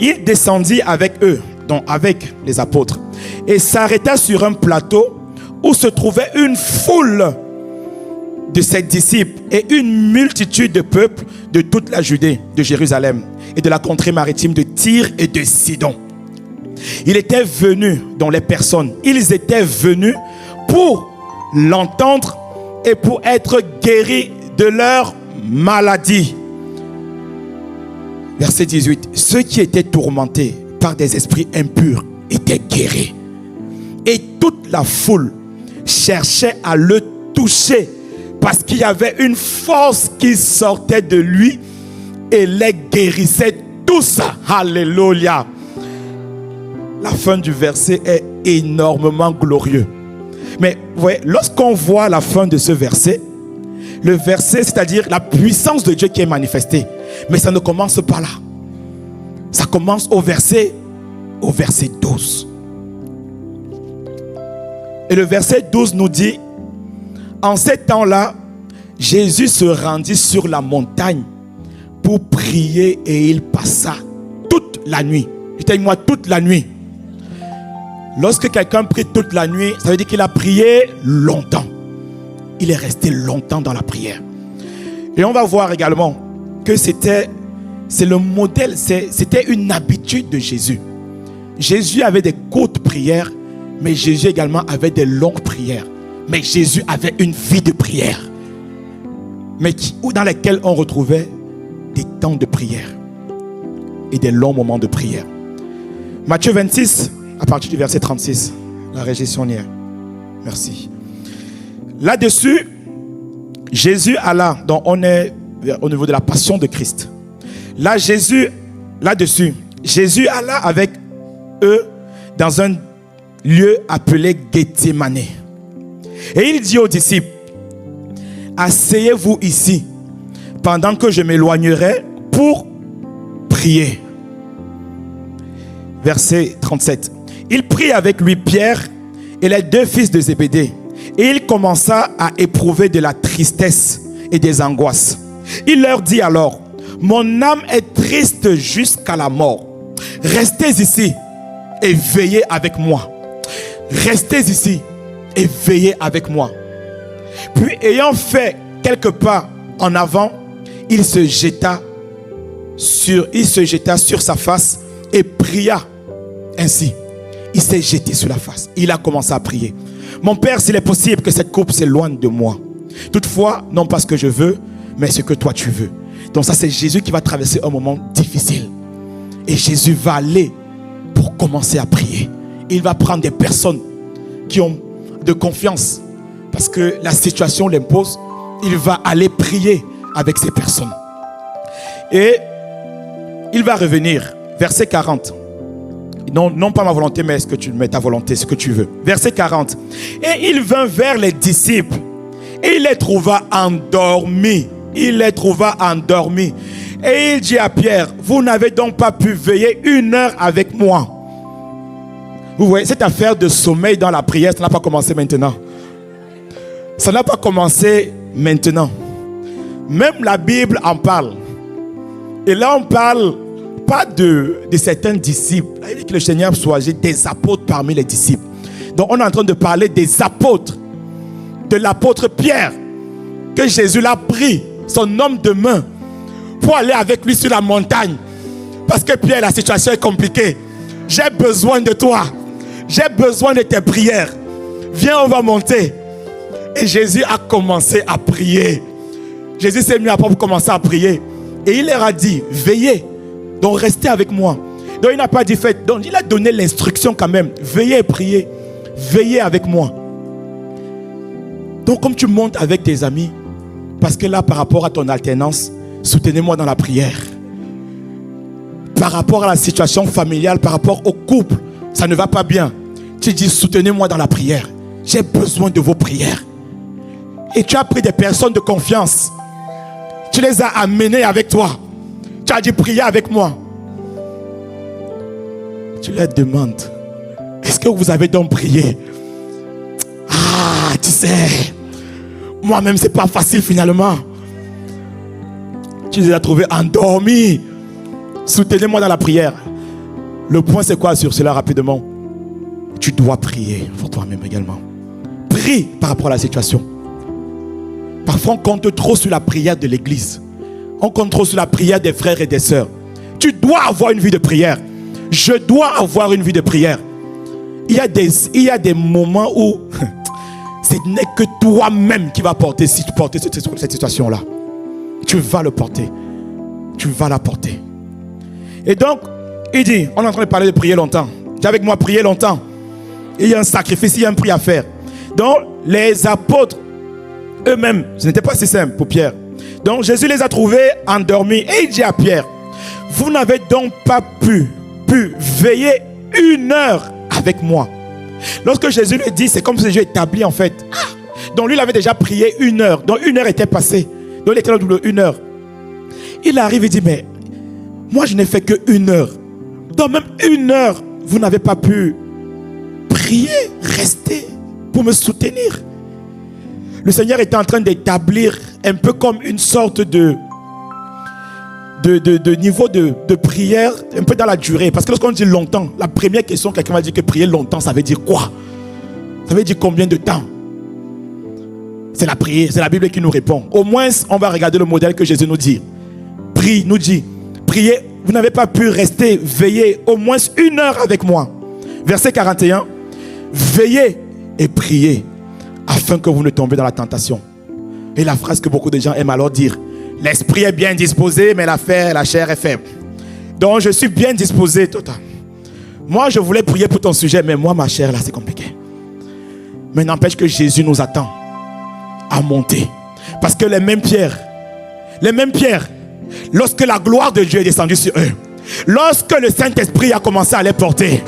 Il descendit avec eux, donc avec les apôtres, et s'arrêta sur un plateau où se trouvait une foule de ses disciples et une multitude de peuples de toute la Judée, de Jérusalem et de la contrée maritime de Tyr et de Sidon. Il était venu, dont les personnes, ils étaient venus pour l'entendre et pour être guéris de leur maladie. Verset 18. Ceux qui étaient tourmentés par des esprits impurs étaient guéris. Et toute la foule cherchait à le toucher parce qu'il y avait une force qui sortait de lui et les guérissait tous. Alléluia. La fin du verset est énormément glorieux. Mais vous voyez, lorsqu'on voit la fin de ce verset, le verset, c'est-à-dire la puissance de Dieu qui est manifestée, mais ça ne commence pas là. Ça commence au verset 12. Et le verset 12 nous dit, en ces temps-là, Jésus se rendit sur la montagne pour prier et il passa toute la nuit. Dites-moi, toute la nuit. Lorsque quelqu'un prie toute la nuit, ça veut dire qu'il a prié longtemps. Il est resté longtemps dans la prière. Et on va voir également que c'est le modèle, c'était une habitude de Jésus. Jésus avait des courtes prières, mais Jésus également avait des longues prières. Mais Jésus avait une vie de prière, mais dans laquelle on retrouvait des temps de prière et des longs moments de prière. Matthieu 26, à partir du verset 36, la régie sonnière. Merci. Là-dessus, Jésus alla, donc on est au niveau de la passion de Christ. Là-dessus, Jésus alla avec eux dans un lieu appelé Gethsémane. Et il dit aux disciples, asseyez-vous ici pendant que je m'éloignerai pour prier. Verset 37. Il prit avec lui Pierre et les deux fils de Zébédée. Et il commença à éprouver de la tristesse et des angoisses. Il leur dit alors, mon âme est triste jusqu'à la mort. Restez ici et veillez avec moi. Restez ici et veillez avec moi. Puis ayant fait quelques pas en avant, il se jeta sur sa face et pria ainsi. Il s'est jeté sur la face. Il a commencé à prier. Mon Père, s'il est possible que cette coupe s'éloigne de moi. Toutefois, non pas ce que je veux, mais ce que toi tu veux. Donc ça, c'est Jésus qui va traverser un moment difficile. Et Jésus va aller pour commencer à prier. Il va prendre des personnes qui ont de confiance. Parce que la situation l'impose. Il va aller prier avec ces personnes. Et il va revenir. Verset 40. Non pas ma volonté, mais ce que tu mets ta volonté, ce que tu veux. Verset 40. Et il vint vers les disciples. Et il les trouva endormis. Il les trouva endormis. Et il dit à Pierre, vous n'avez donc pas pu veiller 1 heure avec moi. Vous voyez, cette affaire de sommeil dans la prière, ça n'a pas commencé maintenant. Ça n'a pas commencé maintenant. Même la Bible en parle. Et là, on parle pas de certains disciples. Il dit que le Seigneur soit des apôtres parmi les disciples. Donc, on est en train de parler des apôtres. De l'apôtre Pierre. Que Jésus l'a pris, son homme de main, pour aller avec lui sur la montagne. Parce que Pierre, la situation est compliquée. J'ai besoin de toi. J'ai besoin de tes prières. Viens, on va monter. Et Jésus a commencé à prier. Jésus s'est mis à part pour commencer à prier. Et il leur a dit, veillez. Donc restez avec moi. Donc il n'a pas dit faites. Donc il a donné l'instruction quand même. Veillez et priez. Veillez avec moi. Donc comme tu montes avec tes amis, parce que là par rapport à ton alternance, soutenez-moi dans la prière. Par rapport à la situation familiale, par rapport au couple, ça ne va pas bien. Tu dis soutenez-moi dans la prière. J'ai besoin de vos prières. Et tu as pris des personnes de confiance. Tu les as amenées avec toi. Tu as dit priez avec moi. Tu leur demandes, est-ce que vous avez donc prié? Ah, tu sais, moi-même c'est pas facile finalement. Tu les as trouvés endormis. Soutenez-moi dans la prière. Le point c'est quoi sur cela rapidement? Tu dois prier pour toi-même également. Prie par rapport à la situation. Parfois on compte trop sur la prière de l'église. On compte trop sur la prière des frères et des sœurs. Tu dois avoir une vie de prière. Je dois avoir une vie de prière. Il y a des moments où ce n'est que toi-même qui vas porter cette situation-là. Tu vas le porter. Tu vas la porter. Et donc, il dit, on est en train de parler de prier longtemps. Dis avec moi, prier longtemps. Il y a un sacrifice, il y a un prix à faire. Donc, les apôtres, eux-mêmes, ce n'était pas si simple pour Pierre. Donc, Jésus les a trouvés endormis. Et il dit à Pierre, vous n'avez donc pas pu veiller 1 heure avec moi. Lorsque Jésus lui dit, c'est comme si Jésus établit en fait. Donc lui, il avait déjà prié 1 heure. Donc 1 heure était passée. Donc il était là de 1 heure. Il arrive et dit, mais moi je n'ai fait que 1 heure. Dans même 1 heure, vous n'avez pas pu prier, rester pour me soutenir. Le Seigneur était en train d'établir un peu comme une sorte de niveau de prière, un peu dans la durée. Parce que lorsqu'on dit longtemps, la première question, quelqu'un m'a dit que prier longtemps, ça veut dire quoi? Ça veut dire combien de temps? C'est la prière, c'est la Bible qui nous répond. Au moins, on va regarder le modèle que Jésus nous dit. Prie, nous dit, priez, vous n'avez pas pu rester, veiller au moins 1 heure avec moi. Verset 41, veillez et priez afin que vous ne tombiez dans la tentation. Et la phrase que beaucoup de gens aiment alors dire, l'esprit est bien disposé, mais la chair est faible. Donc je suis bien disposé, Tota. Moi je voulais prier pour ton sujet, mais moi ma chair là c'est compliqué. Mais n'empêche que Jésus nous attend à monter. Parce que les mêmes pierres, lorsque la gloire de Dieu est descendue sur eux, lorsque le Saint-Esprit a commencé à les porter,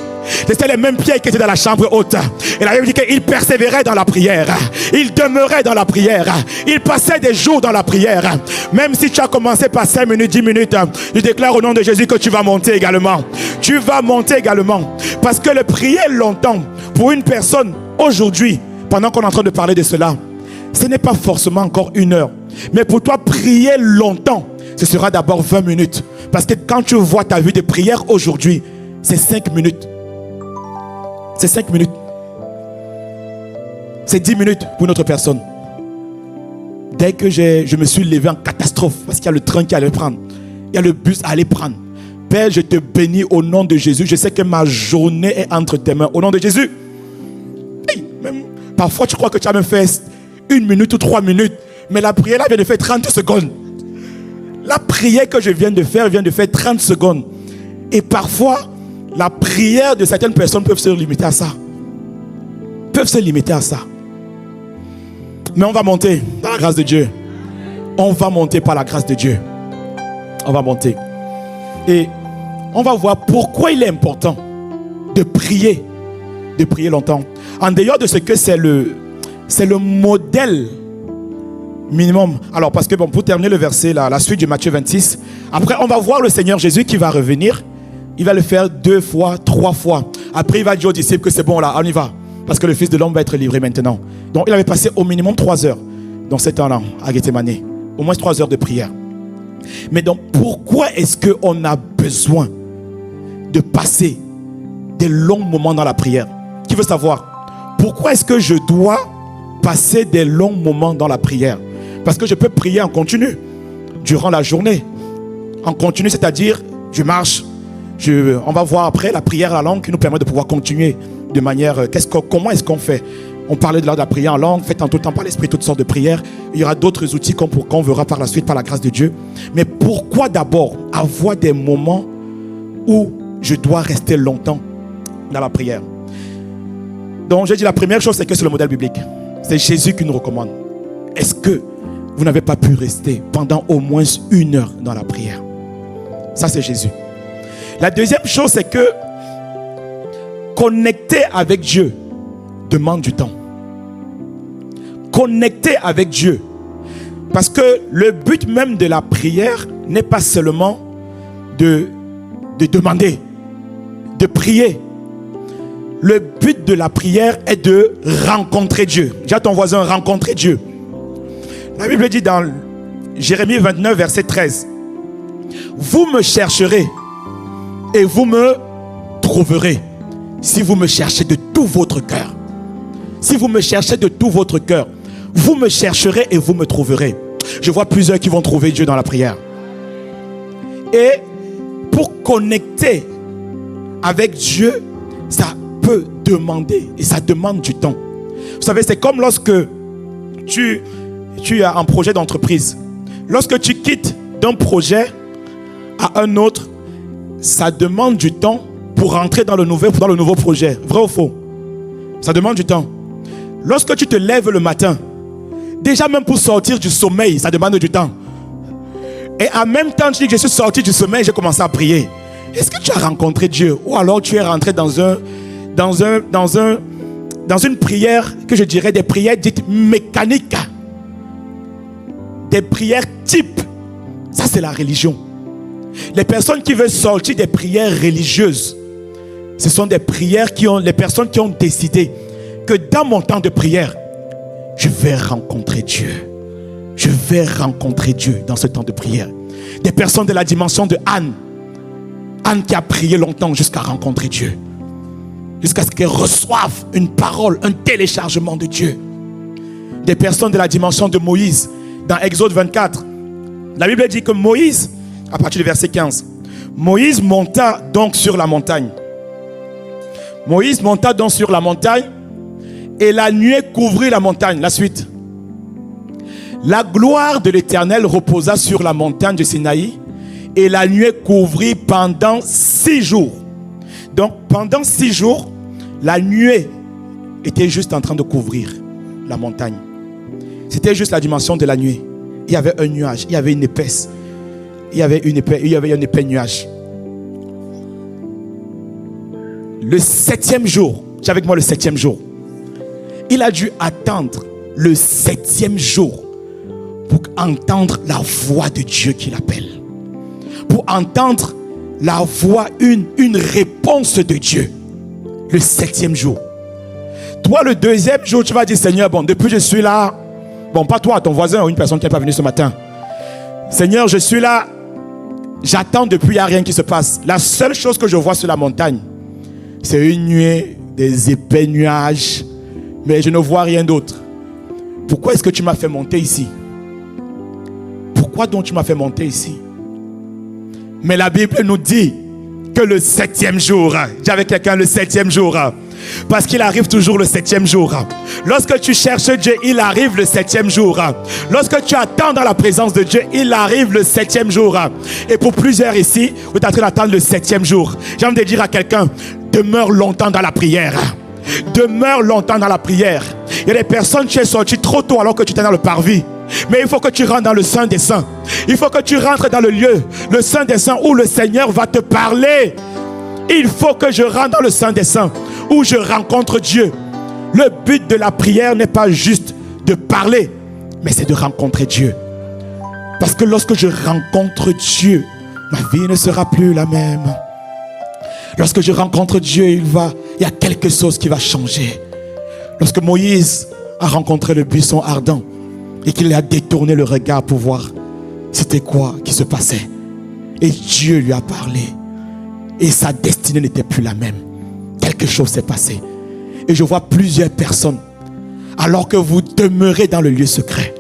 c'était les mêmes pierres qui étaient dans la chambre haute. Et la Bible dit qu'ils persévéraient dans la prière. Ils demeuraient dans la prière. Ils passaient des jours dans la prière. Même si tu as commencé par 5 minutes, 10 minutes, je déclare au nom de Jésus que tu vas monter également. Tu vas monter également. Parce que le prier longtemps pour une personne aujourd'hui, pendant qu'on est en train de parler de cela, ce n'est pas forcément encore 1 heure. Mais pour toi, prier longtemps, ce sera d'abord 20 minutes. Parce que quand tu vois ta vie de prière aujourd'hui, c'est 5 minutes. C'est 5 minutes. C'est 10 minutes pour une autre personne. Dès que je me suis levé en catastrophe, parce qu'il y a le train qui allait prendre, il y a le bus à aller prendre. Père, je te bénis au nom de Jésus. Je sais que ma journée est entre tes mains. Au nom de Jésus. Hey, même, parfois, tu crois que tu as même fait 1 minute ou 3 minutes. Mais la prière là vient de faire 30 secondes. La prière que je viens de faire 30 secondes. Et parfois, la prière de certaines personnes peuvent se limiter à ça. Mais on va monter par la grâce de Dieu. On va monter par la grâce de Dieu. On va monter. Et on va voir pourquoi il est important de prier longtemps. En dehors de ce que c'est le modèle minimum. Alors parce que bon, pour terminer le verset, la suite de Matthieu 26, après on va voir le Seigneur Jésus qui va revenir. Il va le faire 2 fois, 3 fois. Après, il va dire aux disciples que c'est bon là, on y va. Parce que le Fils de l'homme va être livré maintenant. Donc, il avait passé au minimum 3 heures dans ce temps-là, à Gethsémani. Au moins 3 heures de prière. Mais donc, pourquoi est-ce qu'on a besoin de passer des longs moments dans la prière? Qui veut savoir? Pourquoi est-ce que je dois passer des longs moments dans la prière? Parce que je peux prier en continu durant la journée. En continu, c'est-à-dire, je marche. On va voir après la prière à la langue qui nous permet de pouvoir continuer de manière... comment est-ce qu'on fait? On parlait de la prière en langue, faites en tout temps par l'Esprit toutes sortes de prières. Il y aura d'autres outils qu'on verra par la suite par la grâce de Dieu. Mais pourquoi d'abord avoir des moments où je dois rester longtemps dans la prière? Donc j'ai dit la première chose, c'est que c'est le modèle biblique. C'est Jésus qui nous recommande. Est-ce que vous n'avez pas pu rester pendant au moins 1 heure dans la prière? Ça c'est Jésus. La deuxième chose, c'est que connecter avec Dieu demande du temps. Connecter avec Dieu. Parce que le but même de la prière n'est pas seulement de demander, de prier. Le but de la prière est de rencontrer Dieu. Dis à ton voisin, rencontrer Dieu. La Bible dit dans Jérémie 29, verset 13. Vous me chercherez et vous me trouverez si vous me cherchez de tout votre cœur. Si vous me cherchez de tout votre cœur, vous me chercherez et vous me trouverez. Je vois plusieurs qui vont trouver Dieu dans la prière. Et pour connecter avec Dieu, ça peut demander et ça demande du temps. Vous savez, c'est comme lorsque tu as un projet d'entreprise. Lorsque tu quittes d'un projet à un autre, ça demande du temps pour rentrer dans le nouveau projet. Vrai ou faux? Ça demande du temps. Lorsque tu te lèves le matin, déjà même pour sortir du sommeil, ça demande du temps. Et en même temps, tu dis que je suis sorti du sommeil, j'ai commencé à prier. Est-ce que tu as rencontré Dieu? Ou alors tu es rentré dans une prière que je dirais des prières dites mécaniques. Des prières type. Ça c'est la religion. Les personnes qui veulent sortir des prières religieuses, ce sont des prières les personnes qui ont décidé que dans mon temps de prière, je vais rencontrer Dieu. Je vais rencontrer Dieu dans ce temps de prière. Des personnes de la dimension de Anne. Anne qui a prié longtemps jusqu'à rencontrer Dieu. Jusqu'à ce qu'elle reçoive une parole, un téléchargement de Dieu. Des personnes de la dimension de Moïse. Dans Exode 24, la Bible dit que Moïse, à partir du verset 15, Moïse monta donc sur la montagne. Moïse monta donc sur la montagne et la nuée couvrit la montagne. La suite. La gloire de l'Éternel reposa sur la montagne de Sinaï et la nuée couvrit pendant 6 jours. Donc pendant 6 jours, la nuée était juste en train de couvrir la montagne. C'était juste la dimension de la nuée. Il y avait un nuage, il y avait une épaisse. Il y avait un épais nuage. Le 7e jour, j'ai avec moi le 7e jour. Il a dû attendre le 7e jour pour entendre la voix de Dieu qui l'appelle. Pour entendre la voix, une réponse de Dieu. Le 7e jour. Toi, le 2e jour, tu vas dire, Seigneur, bon, depuis je suis là. Bon, pas toi, ton voisin ou une personne qui n'est pas venue ce matin. Seigneur, je suis là. J'attends depuis, il n'y a rien qui se passe. La seule chose que je vois sur la montagne, c'est une nuée, des épais nuages. Mais je ne vois rien d'autre. Pourquoi est-ce que tu m'as fait monter ici? Pourquoi donc tu m'as fait monter ici? Mais la Bible nous dit que le 7e jour, dis avec quelqu'un le 7e jour, parce qu'il arrive toujours le 7e jour. Lorsque tu cherches Dieu, il arrive le 7e jour. Lorsque tu attends dans la présence de Dieu, il arrive le 7e jour. Et pour plusieurs ici, vous êtes en train d'attendre le 7e jour. J'ai envie de dire à quelqu'un, demeure longtemps dans la prière. Demeure longtemps dans la prière. Il y a des personnes, tu es sorti trop tôt alors que tu étais dans le parvis. Mais il faut que tu rentres dans le Saint des Saints. Il faut que tu rentres dans le lieu, le Saint des Saints, où le Seigneur va te parler. Il faut que je rentre dans le Saint des Saints, où je rencontre Dieu. Le but de la prière n'est pas juste de parler, mais c'est de rencontrer Dieu. Parce que lorsque je rencontre Dieu, ma vie ne sera plus la même. Lorsque je rencontre Dieu, il y a quelque chose qui va changer. Lorsque Moïse a rencontré le buisson ardent et qu'il a détourné le regard pour voir c'était quoi qui se passait. Et Dieu lui a parlé. Et sa destinée n'était plus la même. Quelque chose s'est passé. Et je vois plusieurs personnes, alors que vous demeurez dans le lieu secret,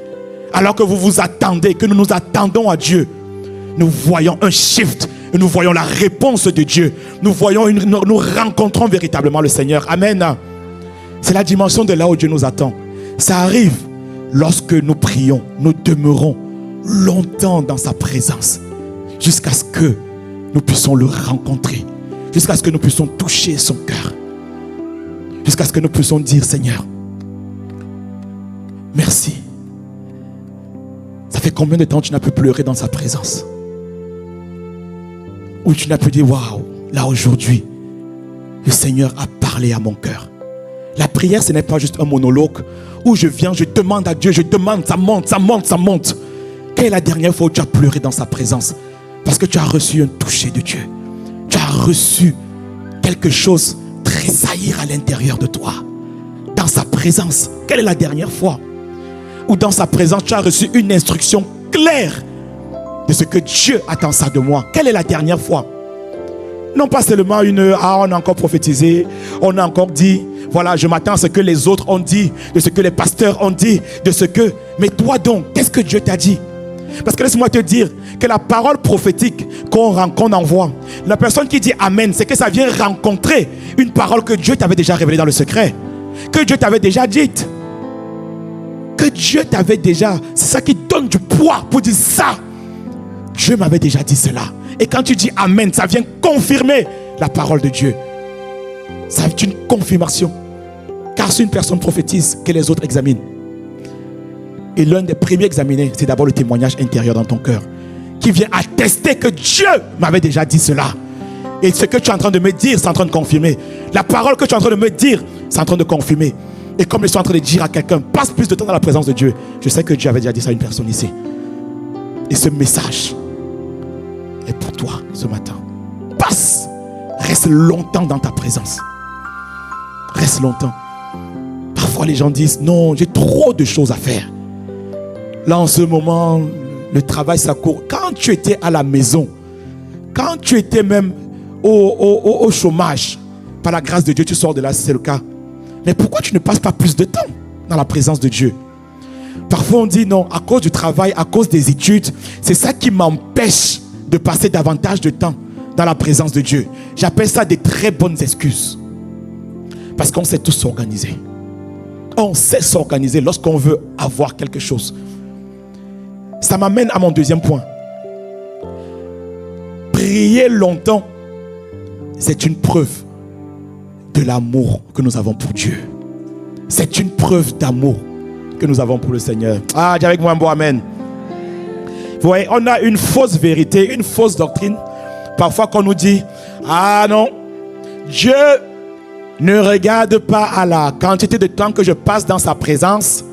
alors que vous vous attendez, que nous nous attendons à Dieu, nous voyons un shift. Nous voyons la réponse de Dieu. Nous rencontrons véritablement le Seigneur. Amen. C'est la dimension de là où Dieu nous attend. Ça arrive lorsque nous prions, nous demeurons longtemps dans sa présence, jusqu'à ce que nous puissions le rencontrer, jusqu'à ce que nous puissions toucher son cœur, jusqu'à ce que nous puissions dire: Seigneur, merci. Ça fait combien de temps tu n'as pu pleurer dans sa présence? Ou tu n'as pu dire: waouh, là aujourd'hui, le Seigneur a parlé à mon cœur. La prière, ce n'est pas juste un monologue où je viens, je demande à Dieu, je demande, ça monte, ça monte, ça monte. Quelle est la dernière fois où tu as pleuré dans sa présence? Parce que tu as reçu un toucher de Dieu. Tu as reçu quelque chose tressaillir à l'intérieur de toi. Dans sa présence. Quelle est la dernière fois où dans sa présence, tu as reçu une instruction claire de ce que Dieu attend ça de moi? Quelle est la dernière fois? Non pas seulement on a encore prophétisé, on a encore dit, voilà, je m'attends à ce que les autres ont dit, de ce que les pasteurs ont dit, de ce que... Mais toi donc, qu'est-ce que Dieu t'a dit? Parce que laisse-moi te dire que la parole prophétique qu'on envoie, la personne qui dit Amen, c'est que ça vient rencontrer une parole que Dieu t'avait déjà révélée dans le secret, que Dieu t'avait déjà dite, que Dieu t'avait déjà... C'est ça qui donne du poids pour dire ça. Dieu m'avait déjà dit cela. Et quand tu dis Amen, ça vient confirmer la parole de Dieu. C'est une confirmation. Car si une personne prophétise, que les autres examinent. Et l'un des premiers examinés, c'est d'abord le témoignage intérieur dans ton cœur, qui vient attester que Dieu m'avait déjà dit cela. Et ce que tu es en train de me dire, c'est en train de confirmer. La parole que tu es en train de me dire, c'est en train de confirmer. Et comme je suis en train de dire à quelqu'un, passe plus de temps dans la présence de Dieu, je sais que Dieu avait déjà dit ça à une personne ici. Et ce message est pour toi ce matin. Passe, reste longtemps dans ta présence. Reste longtemps. Parfois les gens disent: non, j'ai trop de choses à faire. Là en ce moment, le travail ça court. Quand tu étais à la maison, quand tu étais même au chômage, par la grâce de Dieu, tu sors de là, c'est le cas. Mais pourquoi tu ne passes pas plus de temps dans la présence de Dieu? Parfois on dit non, à cause du travail, à cause des études, c'est ça qui m'empêche de passer davantage de temps dans la présence de Dieu. J'appelle ça des très bonnes excuses. Parce qu'on sait tous s'organiser. On sait s'organiser lorsqu'on veut avoir quelque chose. Ça m'amène à mon deuxième point. Prier longtemps, c'est une preuve de l'amour que nous avons pour Dieu. C'est une preuve d'amour que nous avons pour le Seigneur. Ah, dis avec moi un bon amen. Vous voyez, on a une fausse vérité, une fausse doctrine. Parfois qu'on nous dit: ah non, Dieu ne regarde pas à la quantité de temps que je passe dans sa présence.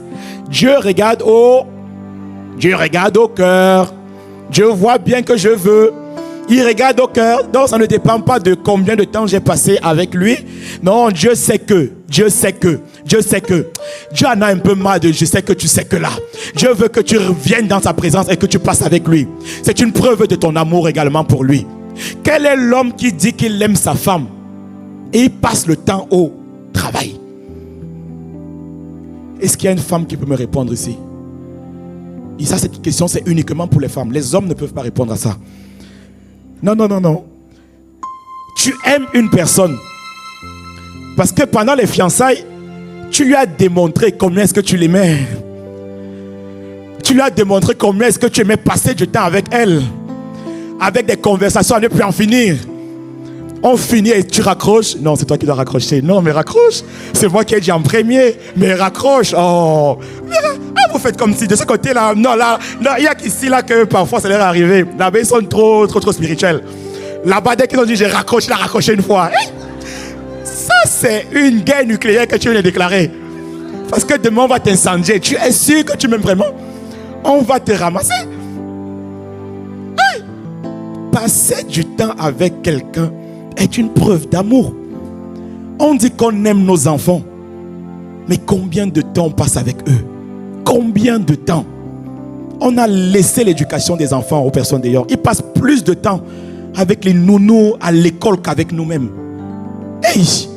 Dieu regarde au cœur. Dieu voit bien que je veux. Il regarde au cœur. Donc ça ne dépend pas de combien de temps j'ai passé avec lui. Non, Dieu sait que. Dieu en a un peu marre de je sais que tu sais que là. Dieu veut que tu reviennes dans sa présence et que tu passes avec lui. C'est une preuve de ton amour également pour lui. Quel est l'homme qui dit qu'il aime sa femme et il passe le temps au travail? Est-ce qu'il y a une femme qui peut me répondre ici? Et ça, cette question, c'est uniquement pour les femmes. Les hommes ne peuvent pas répondre à ça. Non. Tu aimes une personne parce que pendant les fiançailles, tu lui as démontré combien est-ce que tu l'aimais. Tu lui as démontré combien est-ce que tu aimais passer du temps avec elle. Avec des conversations à ne plus en finir. On finit et tu raccroches. Non, c'est toi qui dois raccrocher. Non, mais raccroche. C'est moi qui ai dit en premier. Mais raccroche. Oh. Vous faites comme si de ce côté-là. Non, là, il y a qu'ici là que parfois ça leur est arrivé. Là-bas, ils sont trop spirituels. Là-bas, dès qu'ils ont dit j'ai raccroché, il a raccroché une fois. Ça, c'est une guerre nucléaire que tu viens de déclarer. Parce que demain, on va t'incendier. Tu es sûr que tu m'aimes vraiment? On va te ramasser. Hey! Passer du temps avec quelqu'un est une preuve d'amour. On dit qu'on aime nos enfants. Mais combien de temps on passe avec eux? Combien de temps? On a laissé l'éducation des enfants aux personnes d'ailleurs. Ils passent plus de temps avec les nounous à l'école qu'avec nous-mêmes. Hey!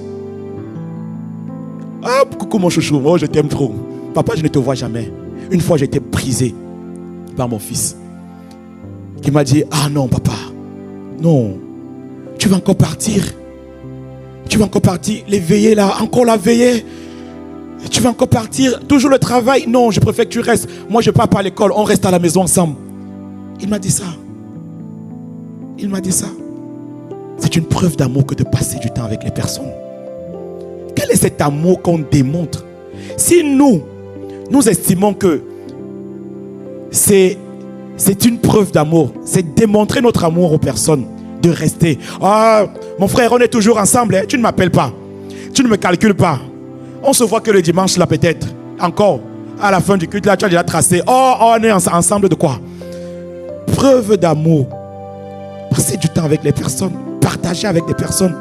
Ah, coucou mon chouchou, oh, je t'aime trop. Papa, je ne te vois jamais. Une fois, j'ai été brisé par mon fils qui m'a dit: ah non, papa, non, tu vas encore partir. Tu vas encore partir, les veillées là, encore la veillée. Tu vas encore partir, toujours le travail. Non, je préfère que tu restes. Moi, je pars pas à l'école, on reste à la maison ensemble. Il m'a dit ça. Il m'a dit ça. C'est une preuve d'amour que de passer du temps avec les personnes. Quel est cet amour qu'on démontre? Si nous estimons que c'est une preuve d'amour, c'est démontrer notre amour aux personnes, de rester. Ah, mon frère, on est toujours ensemble, hein? Tu ne m'appelles pas, tu ne me calcules pas. On se voit que le dimanche là peut-être, encore, à la fin du culte là, tu as déjà tracé. Oh, on est ensemble de quoi? Preuve d'amour. Passer du temps avec les personnes, partager avec des personnes.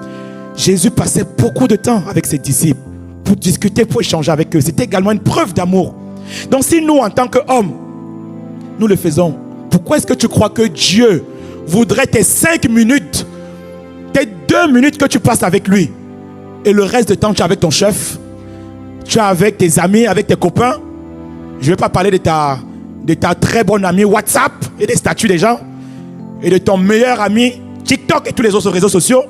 Jésus passait beaucoup de temps avec ses disciples pour discuter, pour échanger avec eux. C'était également une preuve d'amour. Donc si nous, en tant qu'hommes, nous le faisons, pourquoi est-ce que tu crois que Dieu voudrait tes 5 minutes, tes 2 minutes que tu passes avec lui, et le reste du temps tu es avec ton chef, tu es avec tes amis, avec tes copains? Je ne vais pas parler de ta très bonne amie WhatsApp et des statuts des gens, et de ton meilleur ami TikTok et tous les autres réseaux sociaux.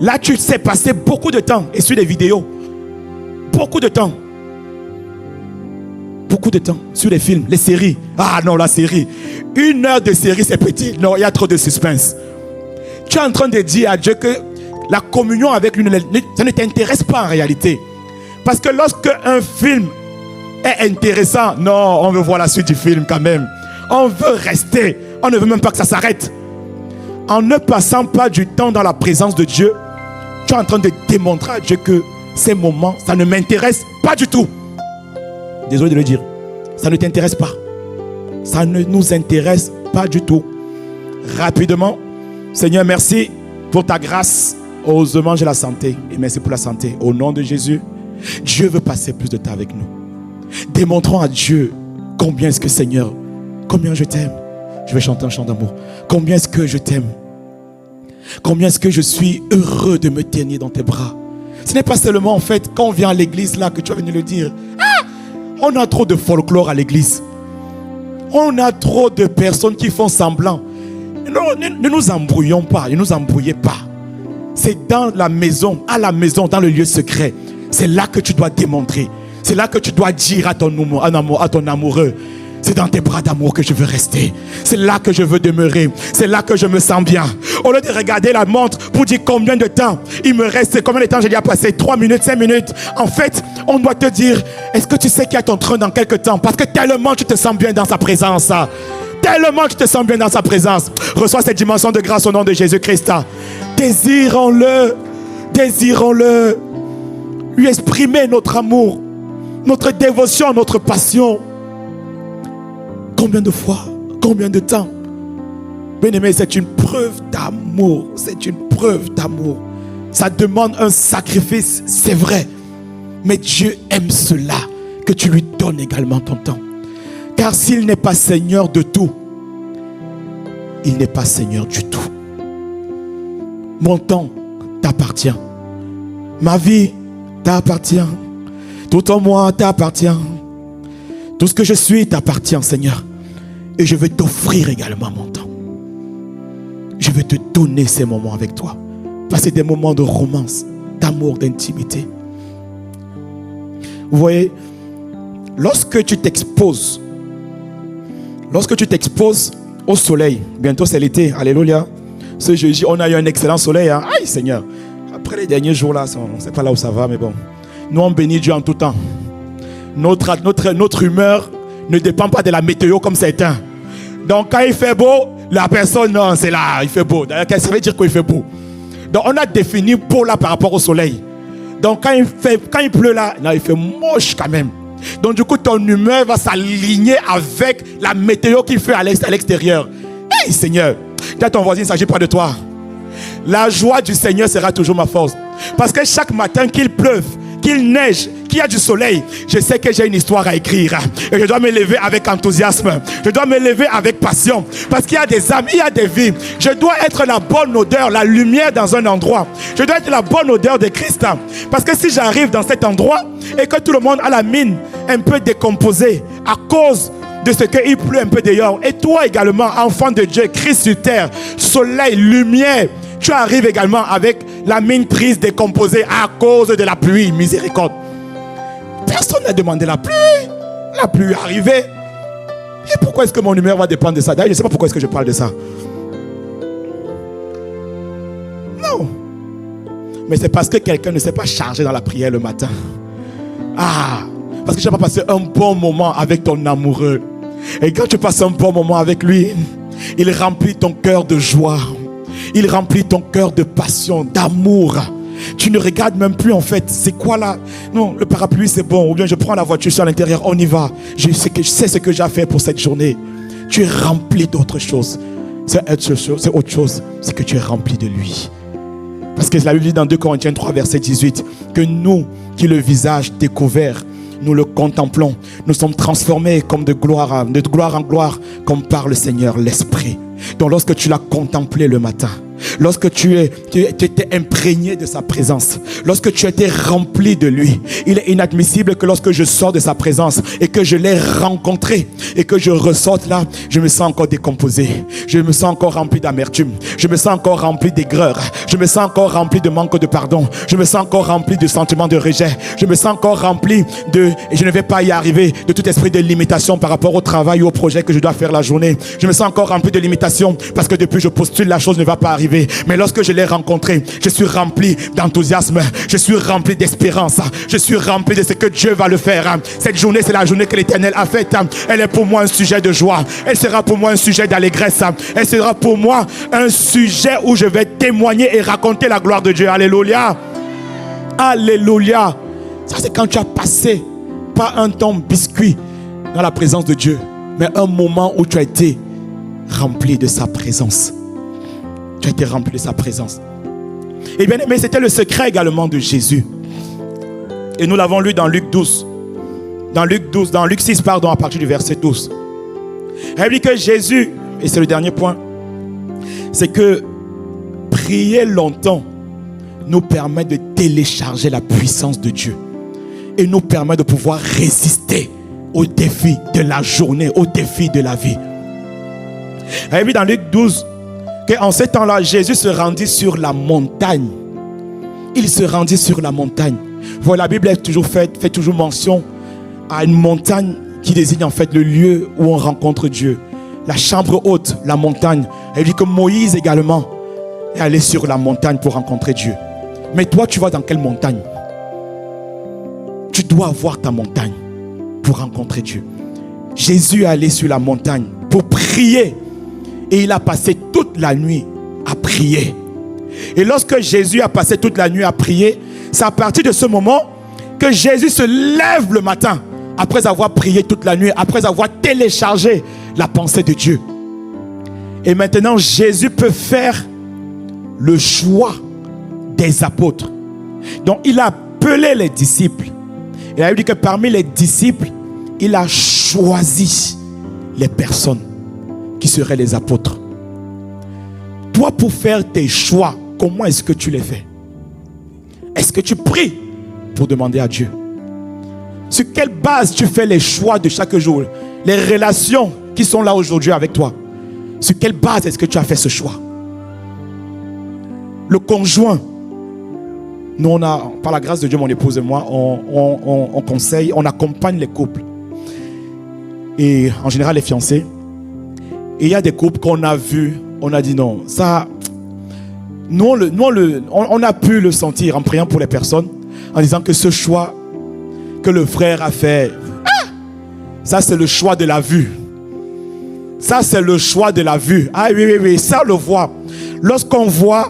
Là, tu sais passer beaucoup de temps et sur des vidéos. Beaucoup de temps. Beaucoup de temps sur les films, les séries. Ah non, la série. 1 heure de série, c'est petit. Non, il y a trop de suspense. Tu es en train de dire à Dieu que la communion avec lui, ça ne t'intéresse pas en réalité. Parce que lorsque un film est intéressant, non, on veut voir la suite du film quand même. On veut rester. On ne veut même pas que ça s'arrête. En ne passant pas du temps dans la présence de Dieu, tu es en train de démontrer à Dieu que ces moments, ça ne m'intéresse pas du tout. Désolé de le dire. Ça ne t'intéresse pas. Ça ne nous intéresse pas du tout. Rapidement, Seigneur, merci pour ta grâce. Heureusement, j'ai la santé. Et merci pour la santé. Au nom de Jésus, Dieu veut passer plus de temps avec nous. Démontrons à Dieu combien est-ce que, Seigneur, combien je t'aime. Je vais chanter un chant d'amour. Combien est-ce que je t'aime? Combien est-ce que je suis heureux de me tenir dans tes bras? Ce n'est pas seulement en fait quand on vient à l'église là que tu vas venir le dire. Ah, on a trop de folklore à l'église. On a trop de personnes qui font semblant. Non, ne nous embrouillons pas. Ne nous embrouillez pas. C'est dans la maison, à la maison, dans le lieu secret. C'est là que tu dois démontrer. C'est là que tu dois dire à ton amoureux. C'est dans tes bras d'amour que je veux rester. C'est là que je veux demeurer. C'est là que je me sens bien. Au lieu de regarder la montre pour dire combien de temps il me reste, combien de temps j'ai déjà passé, 3 minutes, 5 minutes. En fait, on doit te dire, est-ce que tu sais qu'il y a ton trône dans quelques temps? Parce que tellement tu te sens bien dans sa présence. Tellement tu te sens bien dans sa présence. Reçois cette dimension de grâce au nom de Jésus-Christ. Désirons-le. Désirons-le. Lui exprimer notre amour, notre dévotion, notre passion. Combien de fois, combien de temps? Bien-aimé, c'est une preuve d'amour. C'est une preuve d'amour. Ça demande un sacrifice, c'est vrai. Mais Dieu aime cela, que tu lui donnes également ton temps. Car s'il n'est pas Seigneur de tout, il n'est pas Seigneur du tout. Mon temps t'appartient. Ma vie t'appartient. Tout en moi t'appartient. Tout ce que je suis t'appartient, Seigneur. Et je veux t'offrir également mon temps. Je veux te donner ces moments avec toi. Passer des moments de romance, d'amour, d'intimité. Vous voyez, lorsque tu t'exposes au soleil, bientôt c'est l'été, alléluia. Ce jeudi, on a eu un excellent soleil. Hein? Aïe, Seigneur. Après les derniers jours là, on ne sait pas là où ça va, mais bon. Nous, on bénit Dieu en tout temps. Notre humeur ne dépend pas de la météo comme certains. Donc quand il fait beau, la personne, non, c'est là, il fait beau. D'ailleurs, ça veut dire qu'il fait beau. Donc on a défini beau là par rapport au soleil. Donc quand il pleut là, non, il fait moche quand même. Donc du coup, ton humeur va s'aligner avec la météo qu'il fait à l'extérieur. Hey Seigneur, dis à ton voisin, il ne s'agit pas de toi. La joie du Seigneur sera toujours ma force. Parce que chaque matin qu'il pleuve, qu'il neige, qu'il y a du soleil, je sais que j'ai une histoire à écrire. Et je dois me lever avec enthousiasme. Je dois me lever avec passion. Parce qu'il y a des âmes, il y a des vies. Je dois être la bonne odeur, la lumière dans un endroit. Je dois être la bonne odeur de Christ. Parce que si j'arrive dans cet endroit et que tout le monde a la mine un peu décomposée à cause de ce qu'il pleut un peu dehors, et toi également, enfant de Dieu, Christ sur terre, soleil, lumière, tu arrives également avec la mine triste, décomposée à cause de la pluie, miséricorde. On a demandé la pluie est arrivée. Et pourquoi est-ce que mon humeur va dépendre de ça? D'ailleurs, je ne sais pas pourquoi est-ce que je parle de ça. Non. Mais c'est parce que quelqu'un ne s'est pas chargé dans la prière le matin. Parce que tu n'as pas passé un bon moment avec ton amoureux. Et quand tu passes un bon moment avec lui, il remplit ton cœur de joie. Il remplit ton cœur de passion, d'amour. Tu ne regardes même plus en fait, c'est quoi là? Non, le parapluie c'est bon. Ou bien je prends la voiture, je suis à l'intérieur, on y va. Je sais ce que j'ai à faire pour cette journée. Tu es rempli d'autre chose. C'est autre chose. C'est que tu es rempli de lui. Parce que la Bible dit dans 2 Corinthiens 3 verset 18 que nous qui le visage découvert, nous le contemplons, nous sommes transformés comme de gloire en gloire, comme par le Seigneur l'Esprit. Donc lorsque tu l'as contemplé le matin, lorsque tu étais imprégné de sa présence, lorsque tu étais rempli de lui, il est inadmissible que lorsque je sors de sa présence et que je l'ai rencontré et que je ressorte là, je me sens encore décomposé, je me sens encore rempli d'amertume, je me sens encore rempli d'aigreur, je me sens encore rempli de manque de pardon, je me sens encore rempli de sentiments de rejet, je me sens encore rempli et je ne vais pas y arriver, de tout esprit de limitation par rapport au travail ou au projet que je dois faire la journée. Je me sens encore rempli de limitation parce que depuis je postule, la chose ne va pas arriver. Mais lorsque je l'ai rencontré, je suis rempli d'enthousiasme, je suis rempli d'espérance, je suis rempli de ce que Dieu va le faire. Cette journée, c'est la journée que l'Éternel a faite. Elle est pour moi un sujet de joie, elle sera pour moi un sujet d'allégresse, elle sera pour moi un sujet où je vais témoigner et raconter la gloire de Dieu. Alléluia. Alléluia. Ça, c'est quand tu as passé pas un temps biscuit dans la présence de Dieu, mais un moment où tu as été rempli de sa présence. Tu as été rempli de sa présence. Et bien aimé, c'était le secret également de Jésus. Et nous l'avons lu dans Luc 12. Dans Luc 6, pardon, à partir du verset 12. Il dit que Jésus, et c'est le dernier point, c'est que prier longtemps nous permet de télécharger la puissance de Dieu et nous permet de pouvoir résister aux défis de la journée, aux défis de la vie. Il dit dans Luc 12 qu'en ce temps-là, Jésus se rendit sur la montagne. Il se rendit sur la montagne. Voilà, la Bible est toujours fait toujours mention à une montagne qui désigne en fait le lieu où on rencontre Dieu. La chambre haute, la montagne. Elle dit que Moïse également est allé sur la montagne pour rencontrer Dieu. Mais toi, tu vas dans quelle montagne? Tu dois avoir ta montagne pour rencontrer Dieu. Jésus est allé sur la montagne pour prier. Et il a passé toute la nuit à prier. Et lorsque Jésus a passé toute la nuit à prier, c'est à partir de ce moment que Jésus se lève le matin, après avoir prié toute la nuit, après avoir téléchargé la pensée de Dieu. Et maintenant, Jésus peut faire le choix des apôtres. Donc, il a appelé les disciples. Il a dit que parmi les disciples, il a choisi les personnes qui seraient les apôtres. Toi, pour faire tes choix, comment est-ce que tu les fais? Est-ce que tu pries pour demander à Dieu? Sur quelle base tu fais les choix de chaque jour? Les relations qui sont là aujourd'hui avec toi, sur quelle base est-ce que tu as fait ce choix? Le conjoint, nous on a, par la grâce de Dieu, mon épouse et moi, on conseille, on accompagne les couples. Et en général les fiancés. Et il y a des couples qu'on a vus, on a dit non, ça, on a pu le sentir en priant pour les personnes, en disant que ce choix que le frère a fait, ça c'est le choix de la vue. Ça c'est le choix de la vue. Ah oui, ça on le voit. Lorsqu'on voit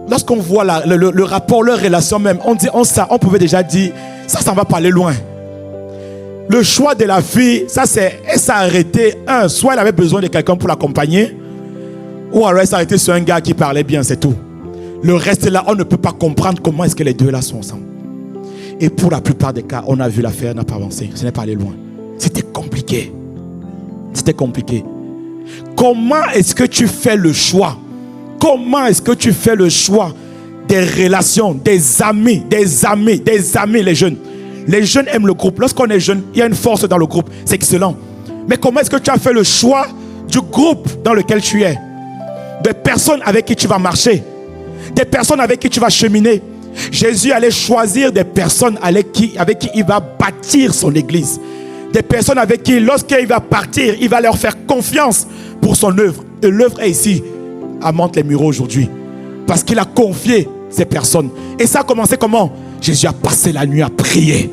le rapport, leur relation même, on pouvait déjà dire, ça va pas aller loin. Le choix de la fille, elle s'est arrêtée. Soit elle avait besoin de quelqu'un pour l'accompagner, ou alors elle s'est arrêtée sur un gars qui parlait bien, c'est tout. Le reste là, on ne peut pas comprendre comment est-ce que les deux là sont ensemble. Et pour la plupart des cas, on a vu l'affaire n'a pas avancé. Ce n'est pas allé loin. C'était compliqué. C'était compliqué. Comment est-ce que tu fais le choix? Comment est-ce que tu fais le choix des relations, des amis, les jeunes? Les jeunes aiment le groupe. Lorsqu'on est jeune, il y a une force dans le groupe. C'est excellent. Mais comment est-ce que tu as fait le choix du groupe dans lequel tu es? Des personnes avec qui tu vas marcher. Des personnes avec qui tu vas cheminer. Jésus allait choisir des personnes avec qui il va bâtir son église. Des personnes avec qui, lorsqu'il va partir, il va leur faire confiance pour son œuvre. Et l'œuvre est ici, à Mantes-les-Mureaux aujourd'hui. Parce qu'il a confié ces personnes. Et ça a commencé comment? Jésus a passé la nuit à prier.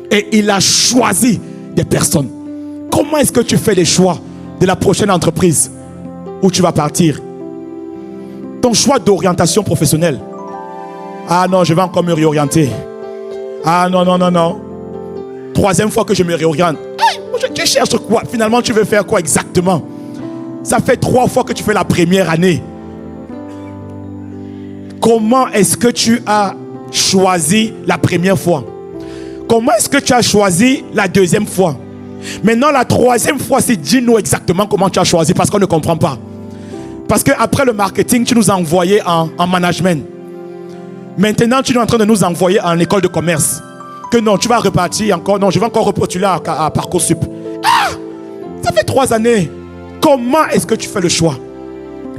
Et il a choisi des personnes. Comment est-ce que tu fais les choix de la prochaine entreprise où tu vas partir? Ton choix d'orientation professionnelle. Ah non, je vais encore me réorienter. Ah non, non, non, non. Troisième fois que je me réoriente. Hey, tu cherches quoi? Finalement, tu veux faire quoi exactement? Ça fait 3 fois que tu fais la première année. Comment est-ce que tu as choisi la première fois? Comment est-ce que tu as choisi la deuxième fois? Maintenant, la troisième fois, c'est dis-nous exactement comment tu as choisi parce qu'on ne comprend pas. Parce qu'après le marketing, tu nous as envoyé en management. Maintenant, tu es en train de nous envoyer en école de commerce. Que non, tu vas repartir encore. Non, je vais encore repostuler à Parcoursup. Ah! Ça fait 3 années. Comment est-ce que tu fais le choix?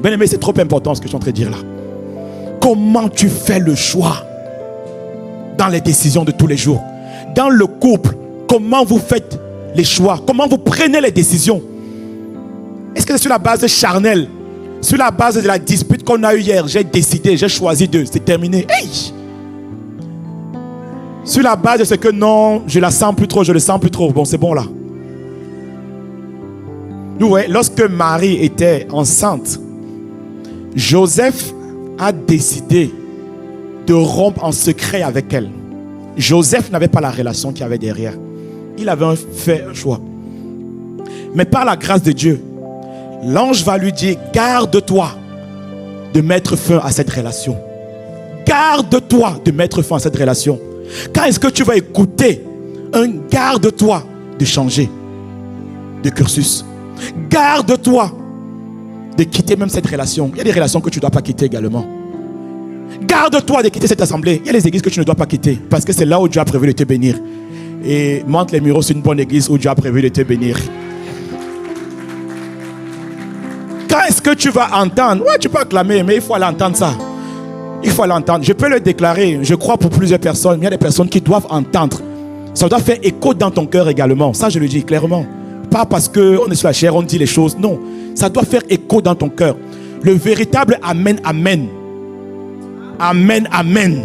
Bien aimé, c'est trop important ce que je suis en train de dire là. Comment tu fais le choix dans les décisions de tous les jours? Dans le couple, comment vous faites les choix? Comment vous prenez les décisions? Est-ce que c'est sur la base charnelle? Sur la base de la dispute qu'on a eue hier, j'ai décidé, j'ai choisi d'eux, c'est terminé. Hey! Sur la base de ce que non, je la sens plus trop, je le sens plus trop. Bon, c'est bon là. Nous, ouais, lorsque Marie était enceinte, Joseph a décidé de rompre en secret avec elle. Joseph n'avait pas la relation qu'il y avait derrière. Il avait fait un choix. Mais par la grâce de Dieu, l'ange va lui dire, garde-toi de mettre fin à cette relation. Garde-toi de mettre fin à cette relation. Quand est-ce que tu vas écouter un garde-toi de changer de cursus? Garde-toi de quitter même cette relation. Il y a des relations que tu ne dois pas quitter également. Garde-toi de quitter cette assemblée. Il y a des églises que tu ne dois pas quitter parce que c'est là où Dieu a prévu de te bénir. Et Mantes-les-Mureaux, c'est une bonne église où Dieu a prévu de te bénir. Quand est-ce que tu vas entendre? Ouais, tu peux acclamer, mais il faut aller entendre ça. Il faut l'entendre. Je peux le déclarer. Je crois pour plusieurs personnes. Il y a des personnes qui doivent entendre. Ça doit faire écho dans ton cœur également. Ça, je le dis clairement. Pas parce qu'on est sur la chair, on dit les choses. Non. Ça doit faire écho dans ton cœur. Le véritable Amen, Amen. Amen, Amen.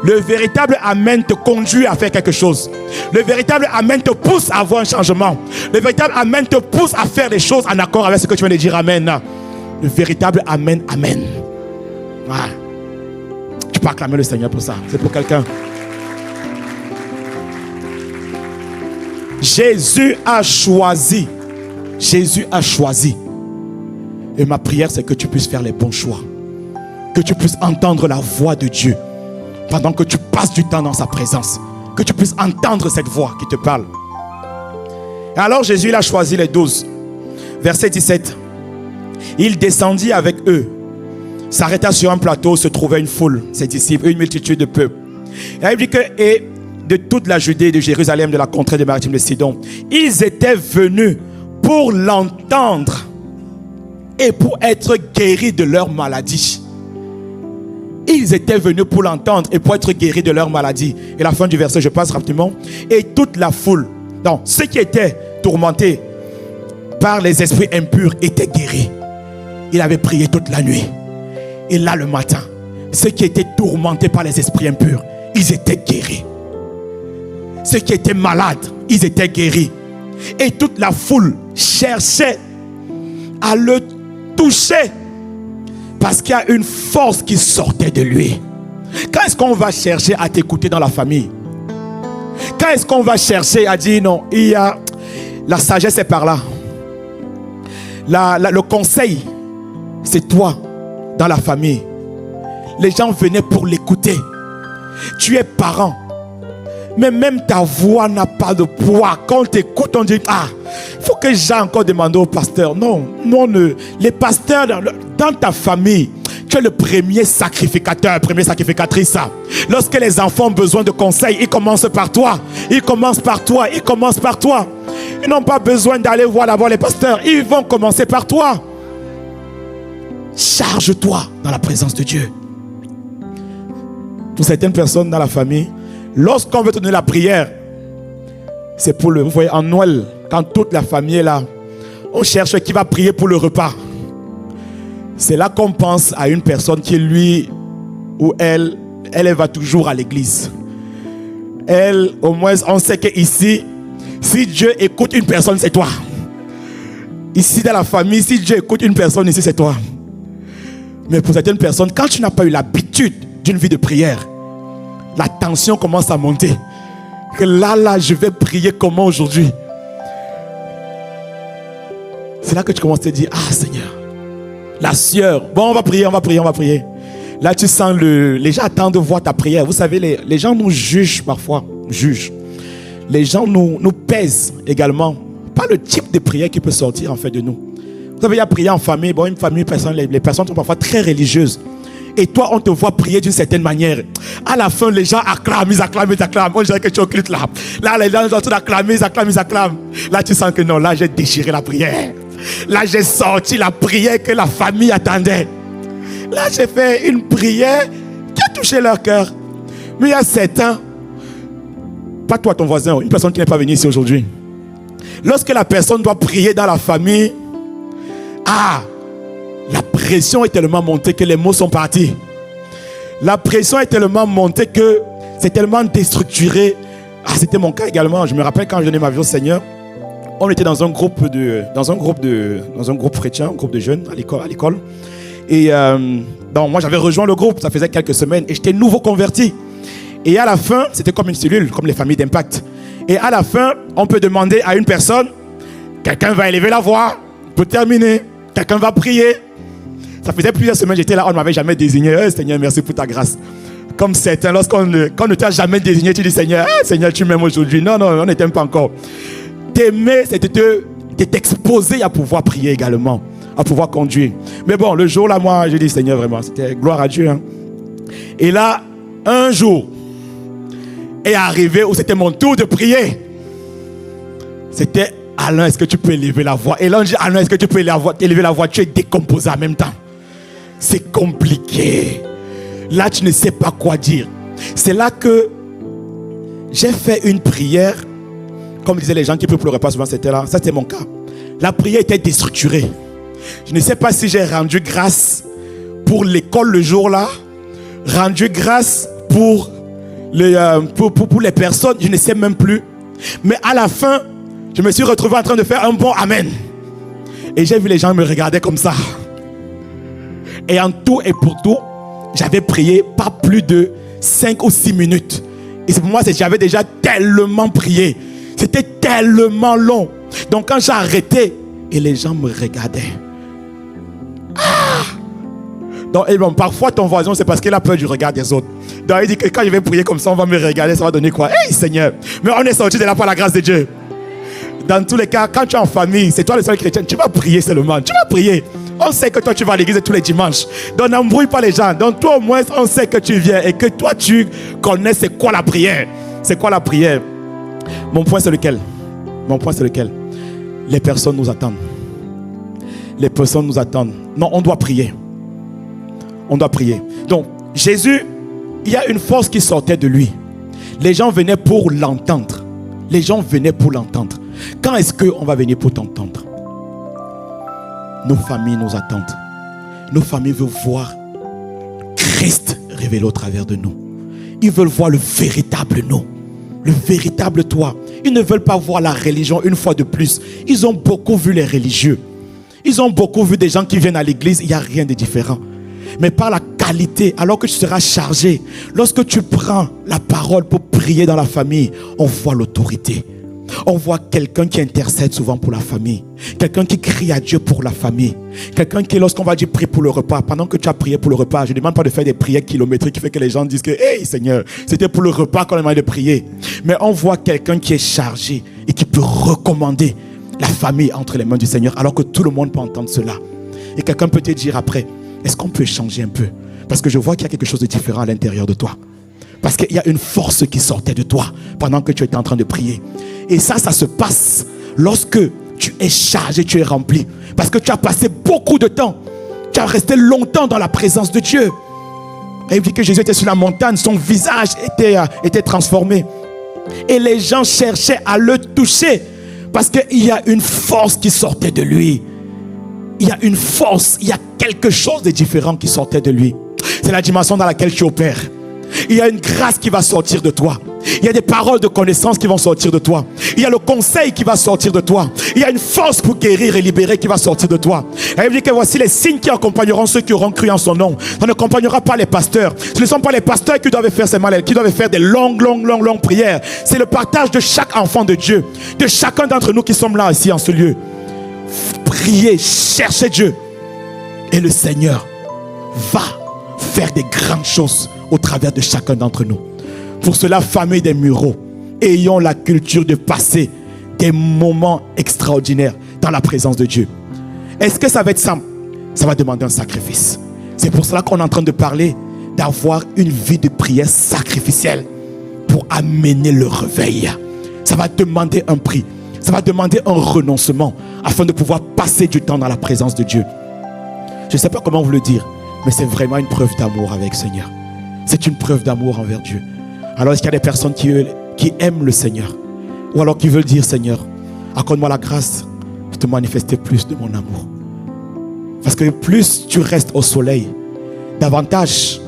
Le véritable Amen te conduit à faire quelque chose. Le véritable Amen te pousse à avoir un changement. Le véritable Amen te pousse à faire des choses en accord avec ce que tu viens de dire. Amen. Le véritable Amen, Amen. Voilà. Tu peux acclamer le Seigneur pour ça. C'est pour quelqu'un. Jésus a choisi. Jésus a choisi. Et ma prière, c'est que tu puisses faire les bons choix. Que tu puisses entendre la voix de Dieu. Pendant que tu passes du temps dans sa présence. Que tu puisses entendre cette voix qui te parle. Et alors Jésus, il a choisi les 12. Verset 17. Il descendit avec eux. S'arrêta sur un plateau, se trouvait une foule, ses disciples, une multitude de peuple. Et il dit que, et de toute la Judée, de Jérusalem, de la contrée des maritimes de Sidon, ils étaient venus pour l'entendre et pour être guéris de leur maladie. Ils étaient venus pour l'entendre et pour être guéris de leur maladie. Et la fin du verset, je passe rapidement. Et toute la foule, donc ceux qui étaient tourmentés par les esprits impurs étaient guéris. Il avait prié toute la nuit. Et là, le matin, ceux qui étaient tourmentés par les esprits impurs, ils étaient guéris. Ceux qui étaient malades, ils étaient guéris. Et toute la foule cherchait à le toucher parce qu'il y a une force qui sortait de lui. Quand est-ce qu'on va chercher à t'écouter dans la famille? Quand est-ce qu'on va chercher à dire non, il y a la sagesse est par là. Le conseil, c'est toi. Dans la famille, les gens venaient pour l'écouter. Tu es parent, mais même ta voix n'a pas de poids. Quand on t'écoute, on dit ah, il faut que j'ai encore demandé au pasteur. Non, non, les pasteurs dans ta famille, tu es le premier sacrificateur, première sacrificatrice. Lorsque les enfants ont besoin de conseils, ils commencent par toi. Ils commencent par toi. Ils commencent par toi. Ils n'ont pas besoin d'aller voir d'abord les pasteurs. Ils vont commencer par toi. Charge-toi dans la présence de Dieu. Pour certaines personnes dans la famille, lorsqu'on veut te donner la prière, c'est pour vous voyez, en Noël, quand toute la famille est là, on cherche qui va prier pour le repas. C'est là qu'on pense à une personne qui, lui ou elle va toujours à l'église. Elle, au moins, on sait qu'ici, si Dieu écoute une personne, c'est toi. Ici, dans la famille, si Dieu écoute une personne, ici, c'est toi. Mais pour certaines personnes, quand tu n'as pas eu l'habitude d'une vie de prière, la tension commence à monter. Que là, je vais prier comment aujourd'hui? C'est là que tu commences à te dire, ah Seigneur, la sueur, bon, on va prier. Là, tu sens les gens attendent de voir ta prière. Vous savez, les gens nous jugent parfois. Les gens nous pèsent également. Pas le type de prière qui peut sortir en fait de nous. Vous savez, il y a prier en famille. Bon, une famille, les personnes sont parfois très religieuses. Et toi, on te voit prier d'une certaine manière. À la fin, les gens acclament, ils acclament. On dirait que tu occultes là. Là, les gens sont tous acclamés, ils acclament. Là, tu sens que non, là, j'ai déchiré la prière. Là, j'ai sorti la prière que la famille attendait. Là, j'ai fait une prière qui a touché leur cœur. Mais il y a certains, pas toi, ton voisin, une personne qui n'est pas venue ici aujourd'hui. Lorsque la personne doit prier dans la famille, la pression est tellement montée que les mots sont partis. La pression est tellement montée que c'est tellement déstructuré. C'était mon cas également. Je me rappelle quand je donnais ma vie au Seigneur, on était dans un groupe chrétien, un groupe de jeunes à l'école. Et moi j'avais rejoint le groupe, ça faisait quelques semaines et j'étais nouveau converti. Et à la fin, c'était comme une cellule, comme les familles d'impact. Et à la fin, on peut demander à une personne, quelqu'un va élever la voix pour terminer, quelqu'un va prier. Ça faisait plusieurs semaines, j'étais là, on ne m'avait jamais désigné. Seigneur, merci pour ta grâce. Comme certains, quand on ne t'a jamais désigné, tu dis Seigneur, Seigneur, tu m'aimes aujourd'hui. Non, on ne t'aime pas encore. T'aimer, c'est de t'exposer à pouvoir prier également, à pouvoir conduire. Mais bon, le jour là, moi, j'ai dit Seigneur, vraiment, c'était gloire à Dieu. Hein. Et là, un jour est arrivé où c'était mon tour de prier. C'était Alain, est-ce que tu peux élever la voix? Et là, on dit Alain, est-ce que tu peux élever la voix? Tu es décomposé en même temps. C'est compliqué. Là, tu ne sais pas quoi dire. C'est là que j'ai fait une prière. Comme disaient les gens qui ne pleuraient pas souvent, c'était là. Ça, c'était mon cas. La prière était déstructurée. Je ne sais pas si j'ai rendu grâce pour l'école le jour-là, rendu grâce pour les personnes, je ne sais même plus. Mais à la fin, je me suis retrouvé en train de faire un bon amen. Et j'ai vu les gens me regarder comme ça. Et en tout et pour tout, j'avais prié pas plus de 5 ou 6 minutes. Et pour moi, j'avais déjà tellement prié. C'était tellement long. Donc quand j'ai arrêté, et les gens me regardaient. Donc, parfois ton voisin, c'est parce qu'il a peur du regard des autres. Donc il dit que quand je vais prier comme ça, on va me regarder, ça va donner quoi? Hey Seigneur! Mais on est sorti de là par la grâce de Dieu. Dans tous les cas, quand tu es en famille, c'est toi le seul chrétien, tu vas prier seulement. Tu vas prier. On sait que toi tu vas à l'église tous les dimanches. Donc n'embrouille pas les gens. Donc toi au moins on sait que tu viens et que toi tu connais c'est quoi la prière. C'est quoi la prière? Mon point c'est lequel? Les personnes nous attendent. Les personnes nous attendent. Non, on doit prier. On doit prier. Donc Jésus, il y a une force qui sortait de lui. Les gens venaient pour l'entendre. Les gens venaient pour l'entendre. Quand est-ce qu'on va venir pour t'entendre? Nos familles nous attendent. Nos familles veulent voir Christ révélé au travers de nous. Ils veulent voir le véritable nous. Le véritable toi. Ils ne veulent pas voir la religion une fois de plus. Ils ont beaucoup vu les religieux. Ils ont beaucoup vu des gens qui viennent à l'église. Il n'y a rien de différent. Mais par la qualité, alors que tu seras chargé, lorsque tu prends la parole pour prier dans la famille, on voit l'autorité. On voit quelqu'un qui intercède souvent pour la famille. Quelqu'un qui crie à Dieu pour la famille. Quelqu'un qui, lorsqu'on va dire prie pour le repas, pendant que tu as prié pour le repas, je ne demande pas de faire des prières kilométriques qui fait que les gens disent que hey Seigneur, c'était pour le repas qu'on a demandé de prier. Mais on voit quelqu'un qui est chargé et qui peut recommander la famille entre les mains du Seigneur alors que tout le monde peut entendre cela. Et quelqu'un peut te dire après, est-ce qu'on peut changer un peu? Parce que je vois qu'il y a quelque chose de différent à l'intérieur de toi. Parce qu'il y a une force qui sortait de toi pendant que tu étais en train de prier. Et ça se passe lorsque tu es chargé, tu es rempli. Parce que tu as passé beaucoup de temps. Tu as resté longtemps dans la présence de Dieu. Et il dit que Jésus était sur la montagne, son visage était transformé. Et les gens cherchaient à le toucher parce qu'il y a une force qui sortait de lui. Il y a une force, il y a quelque chose de différent qui sortait de lui. C'est la dimension dans laquelle tu opères. Il y a une grâce qui va sortir de toi. Il y a des paroles de connaissance qui vont sortir de toi. Il y a le conseil qui va sortir de toi. Il y a une force pour guérir et libérer qui va sortir de toi. Et il dit que voici les signes qui accompagneront ceux qui auront cru en son nom. Ça n'accompagnera pas les pasteurs. Ce ne sont pas les pasteurs qui doivent faire ces malades, qui doivent faire des longues prières. C'est le partage de chaque enfant de Dieu, de chacun d'entre nous qui sommes là ici en ce lieu. Priez, cherchez Dieu. Et le Seigneur va faire des grandes choses au travers de chacun d'entre nous. Pour cela, famille des Mureaux, ayons la culture de passer des moments extraordinaires dans la présence de Dieu. Est-ce que ça va être simple? Ça va demander un sacrifice. C'est pour cela qu'on est en train de parler d'avoir une vie de prière sacrificielle pour amener le réveil. Ça va demander un prix. Ça va demander un renoncement afin de pouvoir passer du temps dans la présence de Dieu. Je ne sais pas comment vous le dire, mais c'est vraiment une preuve d'amour avec le Seigneur. C'est une preuve d'amour envers Dieu. Alors est-ce qu'il y a des personnes qui aiment le Seigneur, ou alors qui veulent dire: Seigneur, accorde-moi la grâce de te manifester plus de mon amour. Parce que plus tu restes au soleil, davantage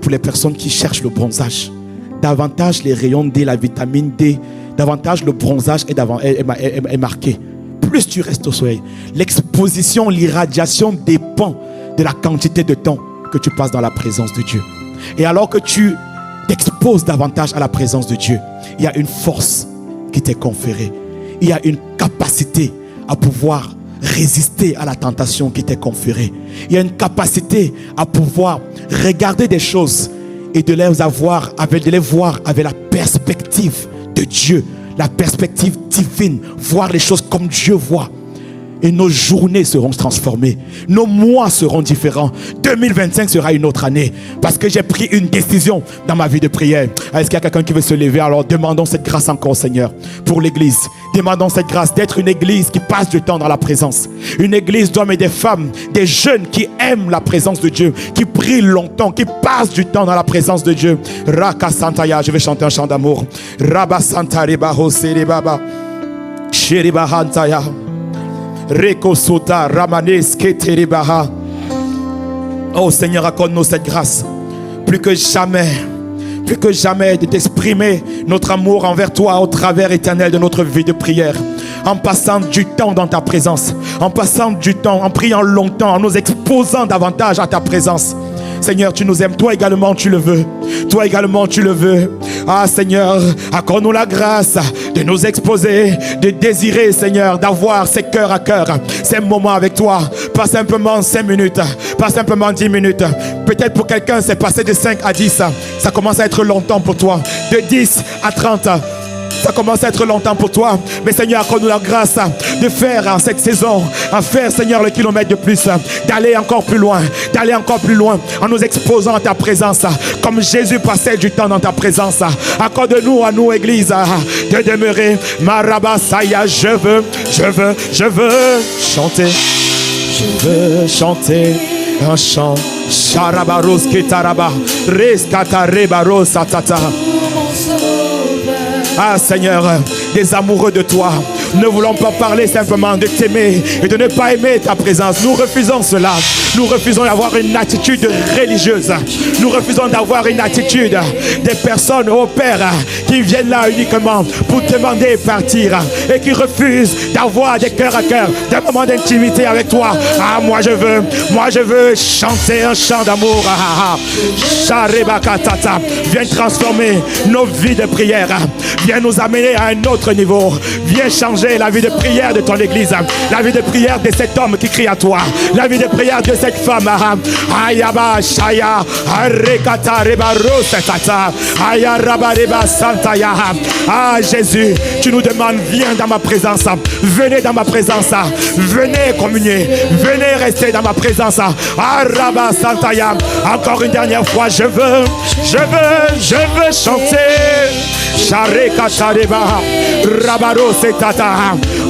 pour les personnes qui cherchent le bronzage, davantage les rayons D, la vitamine D, davantage le bronzage est marqué. Plus tu restes au soleil, l'exposition, l'irradiation dépend de la quantité de temps que tu passes dans la présence de Dieu. Et alors que tu t'exposes davantage à la présence de Dieu, il y a une force qui t'est conférée. Il y a une capacité à pouvoir résister à la tentation qui t'est conférée. Il y a une capacité à pouvoir regarder des choses et de les voir avec la perspective de Dieu, la perspective divine, voir les choses comme Dieu voit. Et nos journées seront transformées. Nos mois seront différents. 2025 sera une autre année. Parce que j'ai pris une décision dans ma vie de prière. Est-ce qu'il y a quelqu'un qui veut se lever? Alors demandons cette grâce encore, Seigneur, pour l'église. Demandons cette grâce d'être une église qui passe du temps dans la présence. Une église d'hommes et de femmes, des jeunes qui aiment la présence de Dieu, qui prient longtemps, qui passent du temps dans la présence de Dieu. Raka Santaya, je vais chanter un chant d'amour. Rabba Santa Reba Hosere Baba. Sheriba Hantaya. Rekosota Ramanes Keteribaha. Oh Seigneur, accorde-nous cette grâce. Plus que jamais de t'exprimer notre amour envers toi au travers éternel de notre vie de prière. En passant du temps dans ta présence, en passant du temps, en priant longtemps, en nous exposant davantage à ta présence. Seigneur, tu nous aimes. Toi également, tu le veux. Toi également, tu le veux. Ah, Seigneur, accorde-nous la grâce de nous exposer, de désirer, Seigneur, d'avoir ces cœurs à cœur, ces moments avec toi. Pas simplement 5 minutes, pas simplement 10 minutes. Peut-être pour quelqu'un, c'est passé de 5 à 10. Ça commence à être longtemps pour toi. De 10 à 30. Ça commence à être longtemps pour toi. Mais Seigneur, accorde-nous la grâce de faire en cette saison, à faire, Seigneur, le kilomètre de plus, d'aller encore plus loin, en nous exposant à ta présence, comme Jésus passait du temps dans ta présence. Accorde-nous à nous, Église, de demeurer. Marabasaya, je veux chanter. Je veux chanter un chant. Sharabaros ketaraba, reskatarebaros atata. Ah Seigneur, des amoureux de toi, ne voulons pas parler simplement de t'aimer et de ne pas aimer ta présence. Nous refusons cela. Nous refusons d'avoir une attitude religieuse. Nous refusons d'avoir une attitude des personnes, oh Père, qui viennent là uniquement pour demander et partir et qui refusent d'avoir des cœurs à cœur, des moments d'intimité avec toi. Ah, moi je veux chanter un chant d'amour. Viens transformer nos vies de prière. Viens nous amener à un autre niveau. Viens changer la vie de prière de ton église. La vie de prière de cet homme qui crie à toi. La vie de prière de cette femme. Ayaba Shaya Arekata Reba Rosetata Ayaraba Reba Santaya. Ah Jésus, tu nous demandes, viens dans ma présence. Venez dans ma présence. Venez communier. Venez rester dans ma présence. Araba Santaya. Encore une dernière fois, je veux chanter.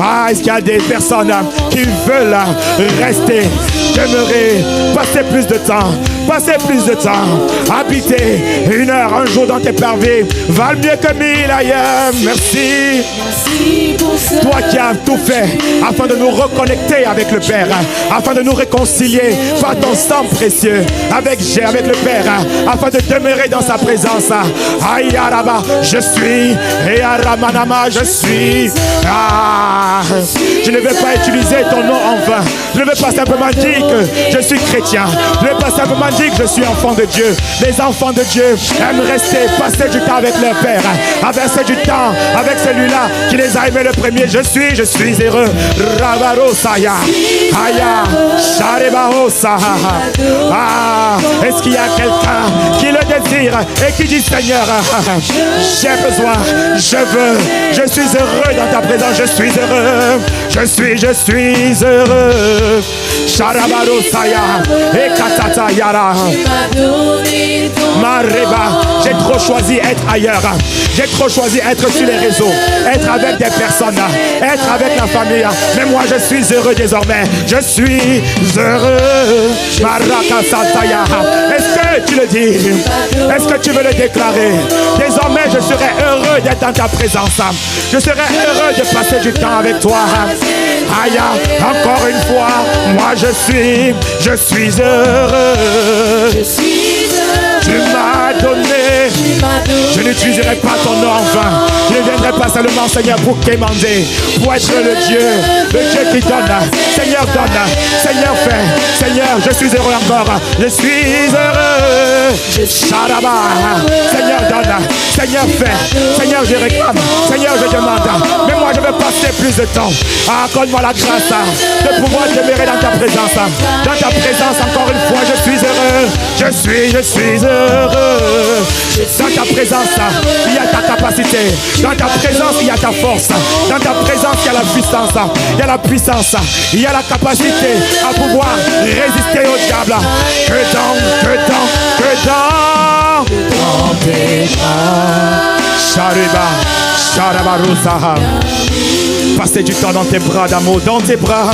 Ah, est-ce qu'il y a des personnes qui veulent rester, demeurer, passer plus de temps passer plus de temps, habiter 1 heure, un jour dans tes parvis, valent mieux que 1000 ailleurs. Merci. Toi qui as tout fait afin de nous reconnecter avec le Père, afin de nous réconcilier par ton sang précieux avec le Père, afin de demeurer dans sa présence. Aïe Araba, je suis, et Aramanama, je suis. Je ne vais pas utiliser ton nom en vain. Je ne vais pas simplement dire que je suis chrétien. Je ne vais pas simplement dire que je suis enfant de Dieu. Les enfants de Dieu aiment rester, passer du temps avec leur Père, averser du temps avec celui-là qui les a aimés le premier. Je suis heureux. Rabarosaya, Aya, Sharebahosa. Est-ce qu'il y a quelqu'un qui le désire et qui dit Seigneur, j'ai besoin, je veux, je suis heureux dans ta présence, je suis heureux, je suis heureux. Sharabarosaya, Ekatata Yara. Mareba, j'ai trop choisi être ailleurs. J'ai trop choisi être sur les réseaux, être avec des personnes, être avec la famille. Mais moi je suis heureux désormais. Je suis heureux. Marakasataya. Est-ce que tu le dis? Est-ce que tu veux le déclarer? Désormais je serai heureux d'être dans ta présence. Je serai heureux de passer du temps avec toi. Aïe, encore une fois, moi je suis heureux. Tu m'as donné. Je n'utiliserai pas ton nom en vain. Je ne viendrai pas seulement, Seigneur, pour quémander, pour être le Dieu qui donne. Seigneur, donne. Seigneur, fais. Seigneur, je suis heureux encore. Je suis heureux. Sharaba. Seigneur, donne. Seigneur, fais. Seigneur, je réclame. Seigneur, je demande. Mais moi, je veux passer plus de temps. Accorde-moi la grâce de pouvoir demeurer dans ta présence. Dans ta présence, encore une fois, je suis heureux. Je suis heureux. Dans ta présence, il y a ta capacité. Dans ta présence, il y a ta force. Dans ta présence, il y a la puissance. Il y a la puissance. Il y a la capacité à pouvoir résister au diable. Que dans tes bras. Sharabarusa. Passer du temps dans tes bras d'amour, dans tes bras.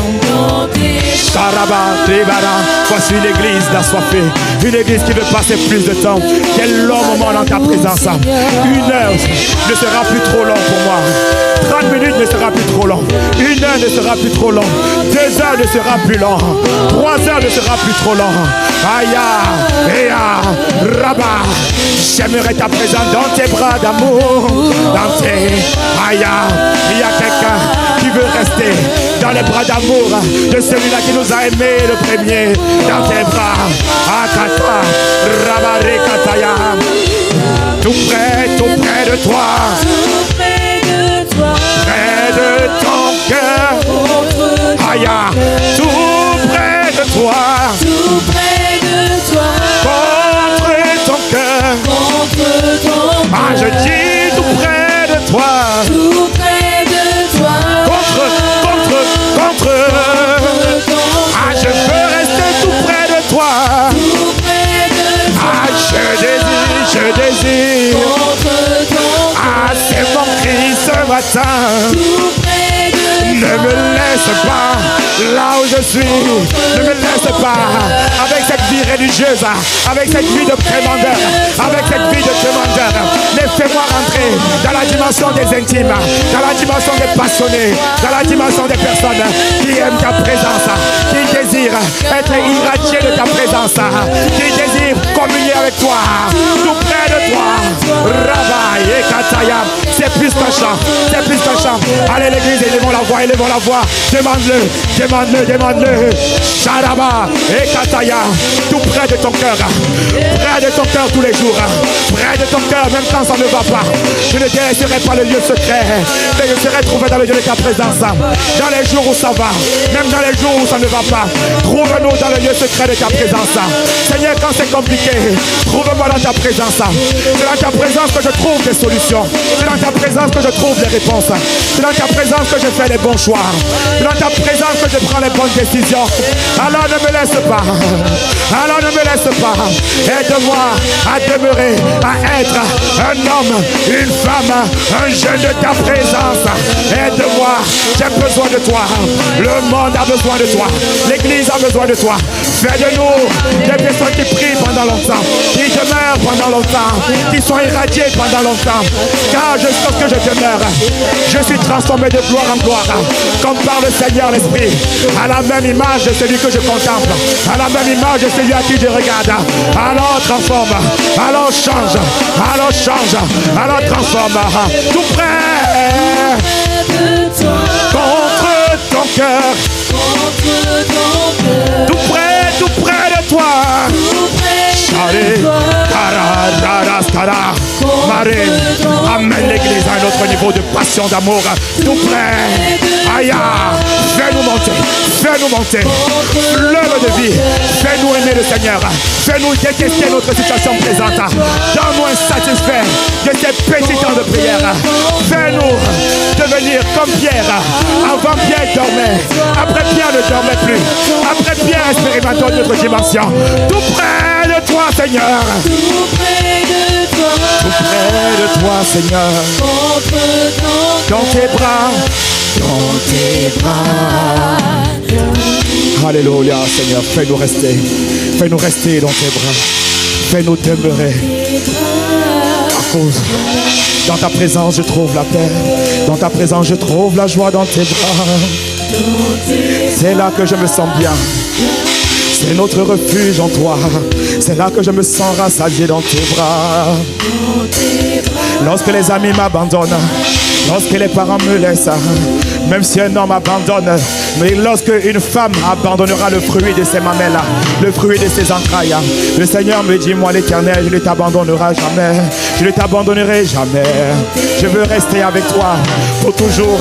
Voici une église d'assoiffée, une église qui veut passer plus de temps. Quel long moment dans ta présence. 1 heure ne sera plus trop long pour moi. 30 minutes ne sera plus trop long. 1 heure ne sera plus trop long. 2 heures ne sera plus long. 3 heures ne sera plus trop long. Aya, Ea, Rabba. J'aimerais ta présence dans tes bras d'amour. Dans tes. Aya, il y a quelqu'un qui veut rester dans les bras d'amour de celui-là qui nous a aimés le premier. Dans tes bras. Akata, Rabare Kataya. Tout près de toi. Près de ton cœur. Aya, tout près de toi. Contre ton cœur. Je dis tout près de toi. Contre. Je veux rester tout près de toi. Je désire. C'est mon cri ce matin. Ne me laisse pas là où je suis. Ne me laisse pas avec cette vie religieuse, avec cette vie de prémandeur, avec cette vie de demandeur. Laissez-moi rentrer dans la dimension des intimes, dans la dimension des passionnés, dans la dimension des personnes qui aiment ta présence, qui désirent être irradiés de ta présence, qui désirent communier avec toi, tout près de toi. Rabbi et Kataya, c'est plus qu'un chant, c'est plus qu'un chant. Allez l'église, élevons la voix, élevons la voix. Demande-le. Sharaba et Kataya, tout près de ton cœur, près de ton cœur tous les jours, près de ton cœur, même quand ça ne va pas. Je ne délaisserai pas le lieu secret, mais je serai trouvé dans le lieu de ta présence. Dans les jours où ça va, même dans les jours où ça ne va pas, trouve-nous dans le lieu secret de ta présence. Seigneur, quand c'est compliqué, trouve-moi dans ta présence. C'est dans ta présence que je trouve des solutions. C'est dans ta présence que je trouve des réponses. C'est dans ta présence que je fais les bons choix. C'est dans ta présence que je prends les bonnes décisions. Alors ne me laisse pas. Aide-moi à demeurer, à être un homme, une femme, un jeune de ta présence. Aide-moi, j'ai besoin de toi. Le monde a besoin de toi. L'église a besoin de toi. Fais de nous des personnes qui prient pendant longtemps, qui demeurent pendant longtemps, qui sont irradiées pendant longtemps. Car lorsque je demeure, je suis transformé de gloire en gloire, comme par le Seigneur l'Esprit, à la même image de celui que je contemple, à la même image de celui à qui je regarde. Alors transforme, alors change, alors change, alors transforme. Tout près contre ton cœur, tout près de toi. Amène l'église à un autre niveau de passion, d'amour. Tout près. Aïe, fais-nous monter. Fais-nous monter. Fleuve de vie. Fais-nous aimer le Seigneur. Fais-nous détester notre situation présente. Donne-nous un satisfait de ces petits temps de prière. Fais-nous devenir comme Pierre. Avant Pierre dormait. Après Pierre ne dormait plus. Après Pierre expérimentait notre dimension. Tout près de toi, Seigneur. Tout près de toi. Tout près de toi, Seigneur. Dans tes bras. Dans tes bras. Alléluia, Seigneur. Fais-nous rester. Fais-nous rester dans tes bras. Fais-nous demeurer. À cause. Dans ta présence, je trouve la paix. Dans ta présence, je trouve la joie dans tes bras. C'est là que je me sens bien. C'est notre refuge en toi. C'est là que je me sens rassasié dans tes bras. Lorsque les amis m'abandonnent, lorsque les parents me laissent, même si un homme abandonne, mais lorsque une femme abandonnera le fruit de ses mamelles, le fruit de ses entrailles, le Seigneur me dit, moi l'Éternel, je ne t'abandonnerai jamais. Je ne t'abandonnerai jamais. Je veux rester avec toi pour toujours.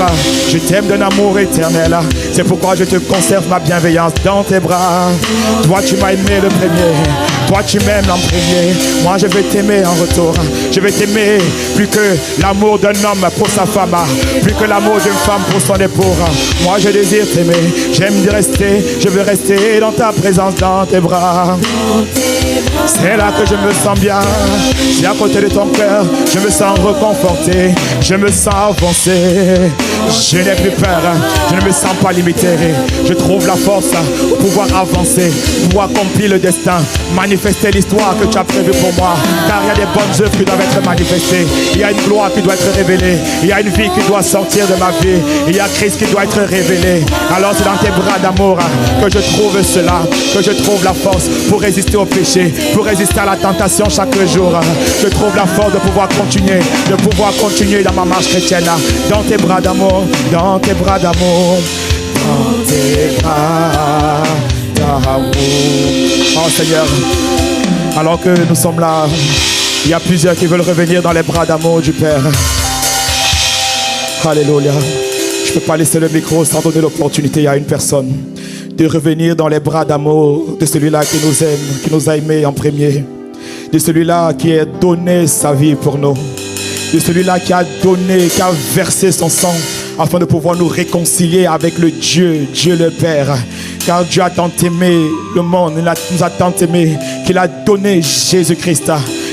Je t'aime d'un amour éternel. C'est pourquoi je te conserve ma bienveillance dans tes bras. Toi, tu m'as aimé le premier. Toi, tu m'aimes en premier. Moi, je vais t'aimer en retour. Je vais t'aimer plus que l'amour d'un homme pour sa femme, plus que l'amour d'une femme pour son époux. Moi, je désire t'aimer. J'aime rester. Je veux rester dans ta présence, dans tes bras. C'est là que je me sens bien. C'est à côté de ton cœur. Je me sens reconforté. Je me sens avancé. Je n'ai plus peur. Je ne me sens pas limité. Je trouve la force pour pouvoir avancer, pour accomplir le destin, manifester l'histoire que tu as prévue pour moi. Car il y a des bonnes œuvres qui doivent être manifestées. Il y a une gloire qui doit être révélée. Il y a une vie qui doit sortir de ma vie. Il y a Christ qui doit être révélé. Alors c'est dans tes bras d'amour que je trouve cela, que je trouve la force pour résister au péché, pour résister à la tentation chaque jour. Je trouve la force de pouvoir continuer dans ma marche chrétienne. Dans tes bras d'amour, dans tes bras d'amour, dans tes bras d'amour. Oh Seigneur, alors que nous sommes là, il y a plusieurs qui veulent revenir dans les bras d'amour du Père. Alléluia. Je ne peux pas laisser le micro sans donner l'opportunité à une personne de revenir dans les bras d'amour de celui-là qui nous aime, qui nous a aimés en premier, de celui-là qui a donné sa vie pour nous, de celui-là qui a donné, qui a versé son sang afin de pouvoir nous réconcilier avec le Dieu le Père. Car Dieu a tant aimé le monde, il nous a tant aimé qu'il a donné Jésus-Christ,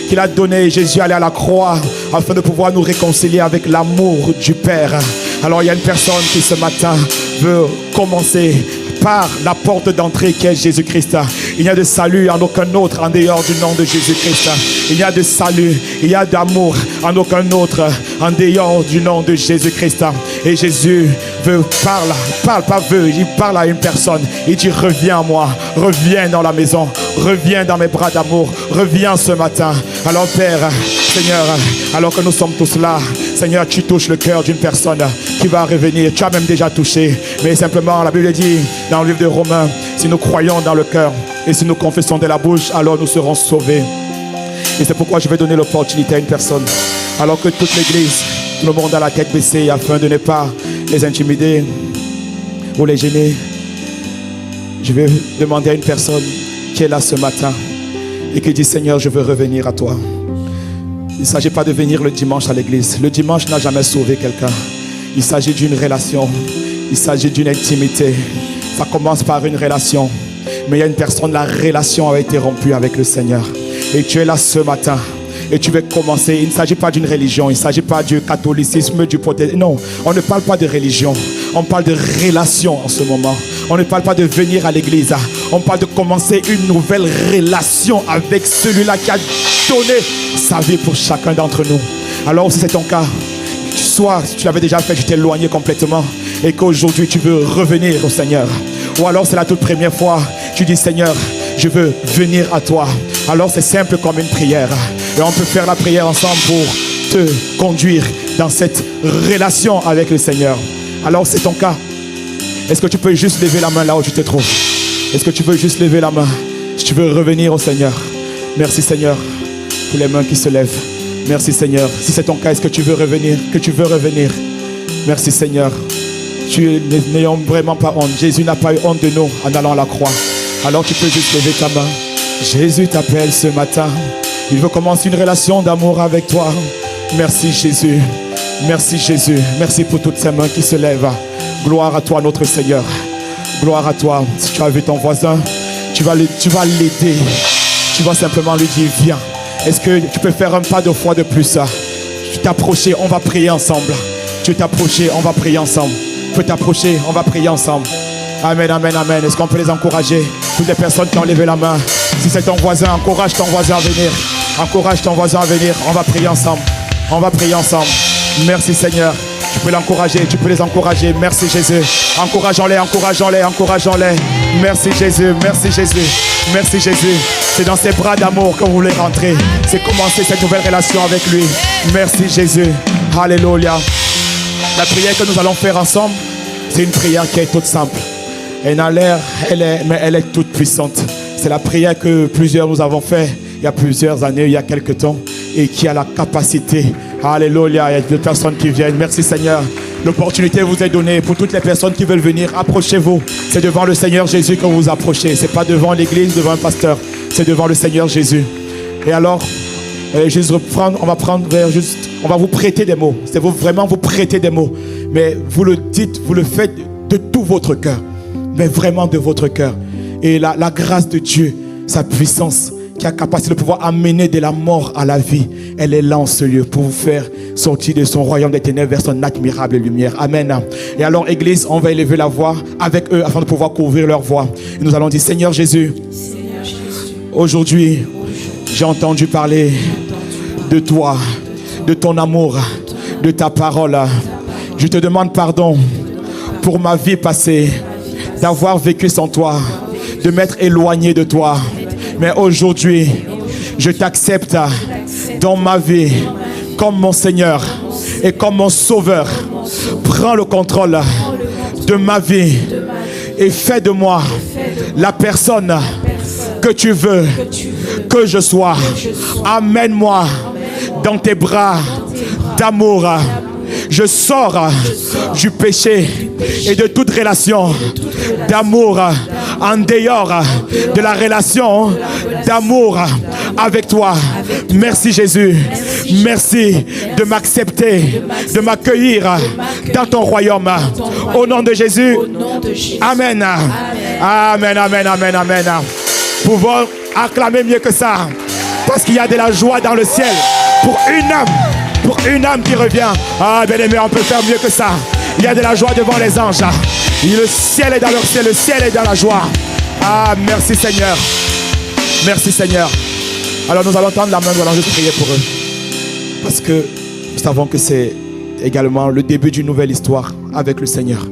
qu'il a donné Jésus aller à la croix afin de pouvoir nous réconcilier avec l'amour du Père. Alors il y a une personne qui ce matin veut commencer par la porte d'entrée qui est Jésus-Christ. Il n'y a de salut en aucun autre en dehors du nom de Jésus-Christ. Il y a de salut, il y a d'amour en aucun autre en dehors du nom de Jésus-Christ. Et Jésus il parle à une personne. Il dit reviens à moi, reviens dans la maison, reviens dans mes bras d'amour, reviens ce matin. Alors Père, Seigneur, alors que nous sommes tous là, Seigneur, tu touches le cœur d'une personne qui va revenir. Tu as même déjà touché. Mais simplement, la Bible dit dans le livre de Romains, si nous croyons dans le cœur et si nous confessons de la bouche, alors nous serons sauvés. Et c'est pourquoi je vais donner l'opportunité à une personne. Alors que toute l'église, tout le monde a la tête baissée afin de ne pas les intimider ou les gêner. Je vais demander à une personne qui est là ce matin et qui dit Seigneur, je veux revenir à toi. Il ne s'agit pas de venir le dimanche à l'église. Le dimanche n'a jamais sauvé quelqu'un. Il s'agit d'une relation. Il s'agit d'une intimité. Ça commence par une relation. Mais il y a une personne, la relation a été rompue avec le Seigneur. Et tu es là ce matin. Et tu veux commencer. Il ne s'agit pas d'une religion. Il ne s'agit pas du catholicisme, du protestant. Non, on ne parle pas de religion. On parle de relation en ce moment. On ne parle pas de venir à l'église. On parle de commencer une nouvelle relation avec celui-là qui a donné sa vie pour chacun d'entre nous. Alors si c'est ton cas, soit tu l'avais déjà fait, tu t'es éloigné complètement et qu'aujourd'hui tu veux revenir au Seigneur. Ou alors c'est la toute première fois, tu dis Seigneur, je veux venir à toi. Alors c'est simple comme une prière. Et on peut faire la prière ensemble pour te conduire dans cette relation avec le Seigneur. Alors c'est ton cas. Est-ce que tu peux juste lever la main là où tu te trouves? Est-ce que tu peux juste lever la main si tu veux revenir au Seigneur? Merci Seigneur pour les mains qui se lèvent. Merci Seigneur. Si c'est ton cas, est-ce que tu veux revenir? Que tu veux revenir? Merci Seigneur. Tu n'ayons vraiment pas honte. Jésus n'a pas eu honte de nous en allant à la croix. Alors tu peux juste lever ta main. Jésus t'appelle ce matin. Il veut commencer une relation d'amour avec toi. Merci Jésus. Merci Jésus. Merci pour toutes ces mains qui se lèvent. Gloire à toi notre Seigneur. Gloire à toi. Si tu as vu ton voisin, tu vas l'aider. Tu vas simplement lui dire viens. Est-ce que tu peux faire un pas de foi de plus? Tu t'approcher, on va prier ensemble. Tu t'approcher, on va prier ensemble. Tu peux t'approcher, on va prier ensemble. Amen, amen, amen. Est-ce qu'on peut les encourager? Toutes les personnes qui ont levé la main. Si c'est ton voisin, encourage ton voisin à venir. Encourage ton voisin à venir. On va prier ensemble. On va prier ensemble. Merci Seigneur. Tu peux l'encourager, tu peux les encourager. Merci Jésus. Encourageons-les, encourageons-les, encourageons-les. Merci Jésus, merci Jésus. Merci Jésus. C'est dans ses bras d'amour que vous voulez rentrer. C'est commencer cette nouvelle relation avec lui. Merci Jésus. Alléluia. La prière que nous allons faire ensemble, c'est une prière qui est toute simple. Elle a l'air, mais elle est toute puissante. C'est la prière que plusieurs nous avons fait il y a plusieurs années, il y a quelques temps, et qui a la capacité. Alléluia. Il y a deux personnes qui viennent. Merci Seigneur. L'opportunité vous est donnée pour toutes les personnes qui veulent venir. Approchez-vous. C'est devant le Seigneur Jésus que vous vous approchez. Ce n'est pas devant l'église, devant un pasteur. C'est devant le Seigneur Jésus. Et alors, on va vous prêter des mots. C'est vraiment vous prêter des mots. Mais vous le dites, vous le faites de tout votre cœur. Mais vraiment de votre cœur. Et la grâce de Dieu, sa puissance, qui a capacité de pouvoir amener de la mort à la vie, elle est là en ce lieu pour vous faire sortir de son royaume des ténèbres vers son admirable lumière. Amen. Et alors, Église, on va élever la voix avec eux afin de pouvoir couvrir leur voix. Et nous allons dire, Seigneur Jésus, aujourd'hui, j'ai entendu parler de toi, de ton amour, de ta parole. Je te demande pardon pour ma vie passée, d'avoir vécu sans toi, de m'être éloigné de toi. Mais aujourd'hui, je t'accepte dans ma vie comme mon Seigneur et comme mon Sauveur. Prends le contrôle de ma vie et fais de moi la personne que tu veux que je sois. Amène-moi dans tes bras d'amour. Je sors du péché et de toute relation d'amour en dehors de la relation d'amour avec toi. Merci Jésus. Merci de m'accepter, de m'accueillir dans ton royaume. Au nom de Jésus. Amen. Amen, amen, amen, amen. Pouvons acclamer mieux que ça. Parce qu'il y a de la joie dans le ciel pour une âme. Pour une âme qui revient. Ah, bien aimé, on peut faire mieux que ça. Il y a de la joie devant les anges. Le ciel est dans leur ciel, le ciel est dans la joie. Ah, merci Seigneur. Merci Seigneur. Alors nous allons tendre la main, nous allons juste prier pour eux. Parce que nous savons que c'est également le début d'une nouvelle histoire avec le Seigneur.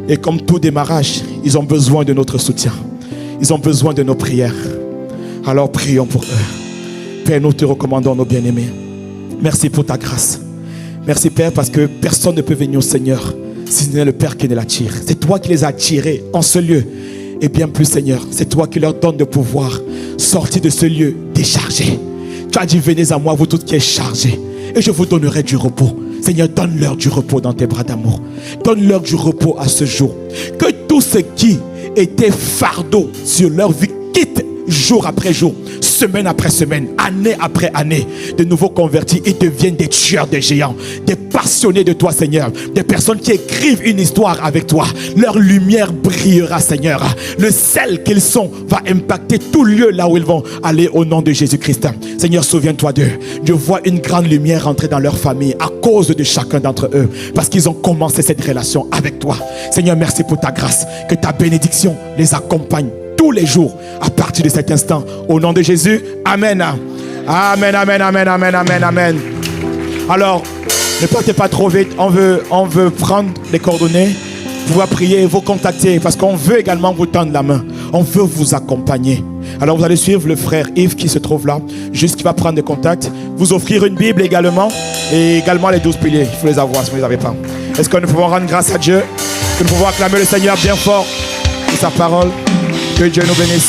Et comme tout démarrage, ils ont besoin de notre soutien. Ils ont besoin de nos prières. Alors prions pour eux. Père, nous te recommandons nos bien-aimés. Merci pour ta grâce. Merci Père parce que personne ne peut venir au Seigneur si ce n'est le Père qui les attire. C'est toi qui les as attirés en ce lieu. Et bien plus Seigneur, c'est toi qui leur donnes de pouvoir sortir de ce lieu déchargé. Tu as dit venez à moi vous tous qui êtes chargés et je vous donnerai du repos. Seigneur, donne-leur du repos dans tes bras d'amour. Donne-leur du repos à ce jour. Que tout ce qui était fardeau sur leur vie quitte jour après jour, semaine après semaine, année après année, de nouveaux convertis, ils deviennent des tueurs de géants, des passionnés de toi Seigneur, des personnes qui écrivent une histoire avec toi. Leur lumière brillera Seigneur. Le sel qu'ils sont va impacter tout lieu là où ils vont aller au nom de Jésus-Christ. Seigneur, souviens-toi d'eux. Je vois une grande lumière entrer dans leur famille à cause de chacun d'entre eux, parce qu'ils ont commencé cette relation avec toi. Seigneur, merci pour ta grâce, que ta bénédiction les accompagne tous les jours à partir de cet instant. Au nom de Jésus, Amen. Amen, amen, amen, amen, amen, amen. Alors, ne partez pas trop vite. On veut prendre les coordonnées, pouvoir prier, vous contacter, parce qu'on veut également vous tendre la main. On veut vous accompagner. Alors, vous allez suivre le frère Yves qui se trouve là, juste qui va prendre des contacts, vous offrir une Bible également, et également les 12 piliers. Il faut les avoir si vous ne les avez pas. Est-ce que nous pouvons rendre grâce à Dieu? Que nous pouvons acclamer le Seigneur bien fort pour sa parole? Que Dieu nous bénisse.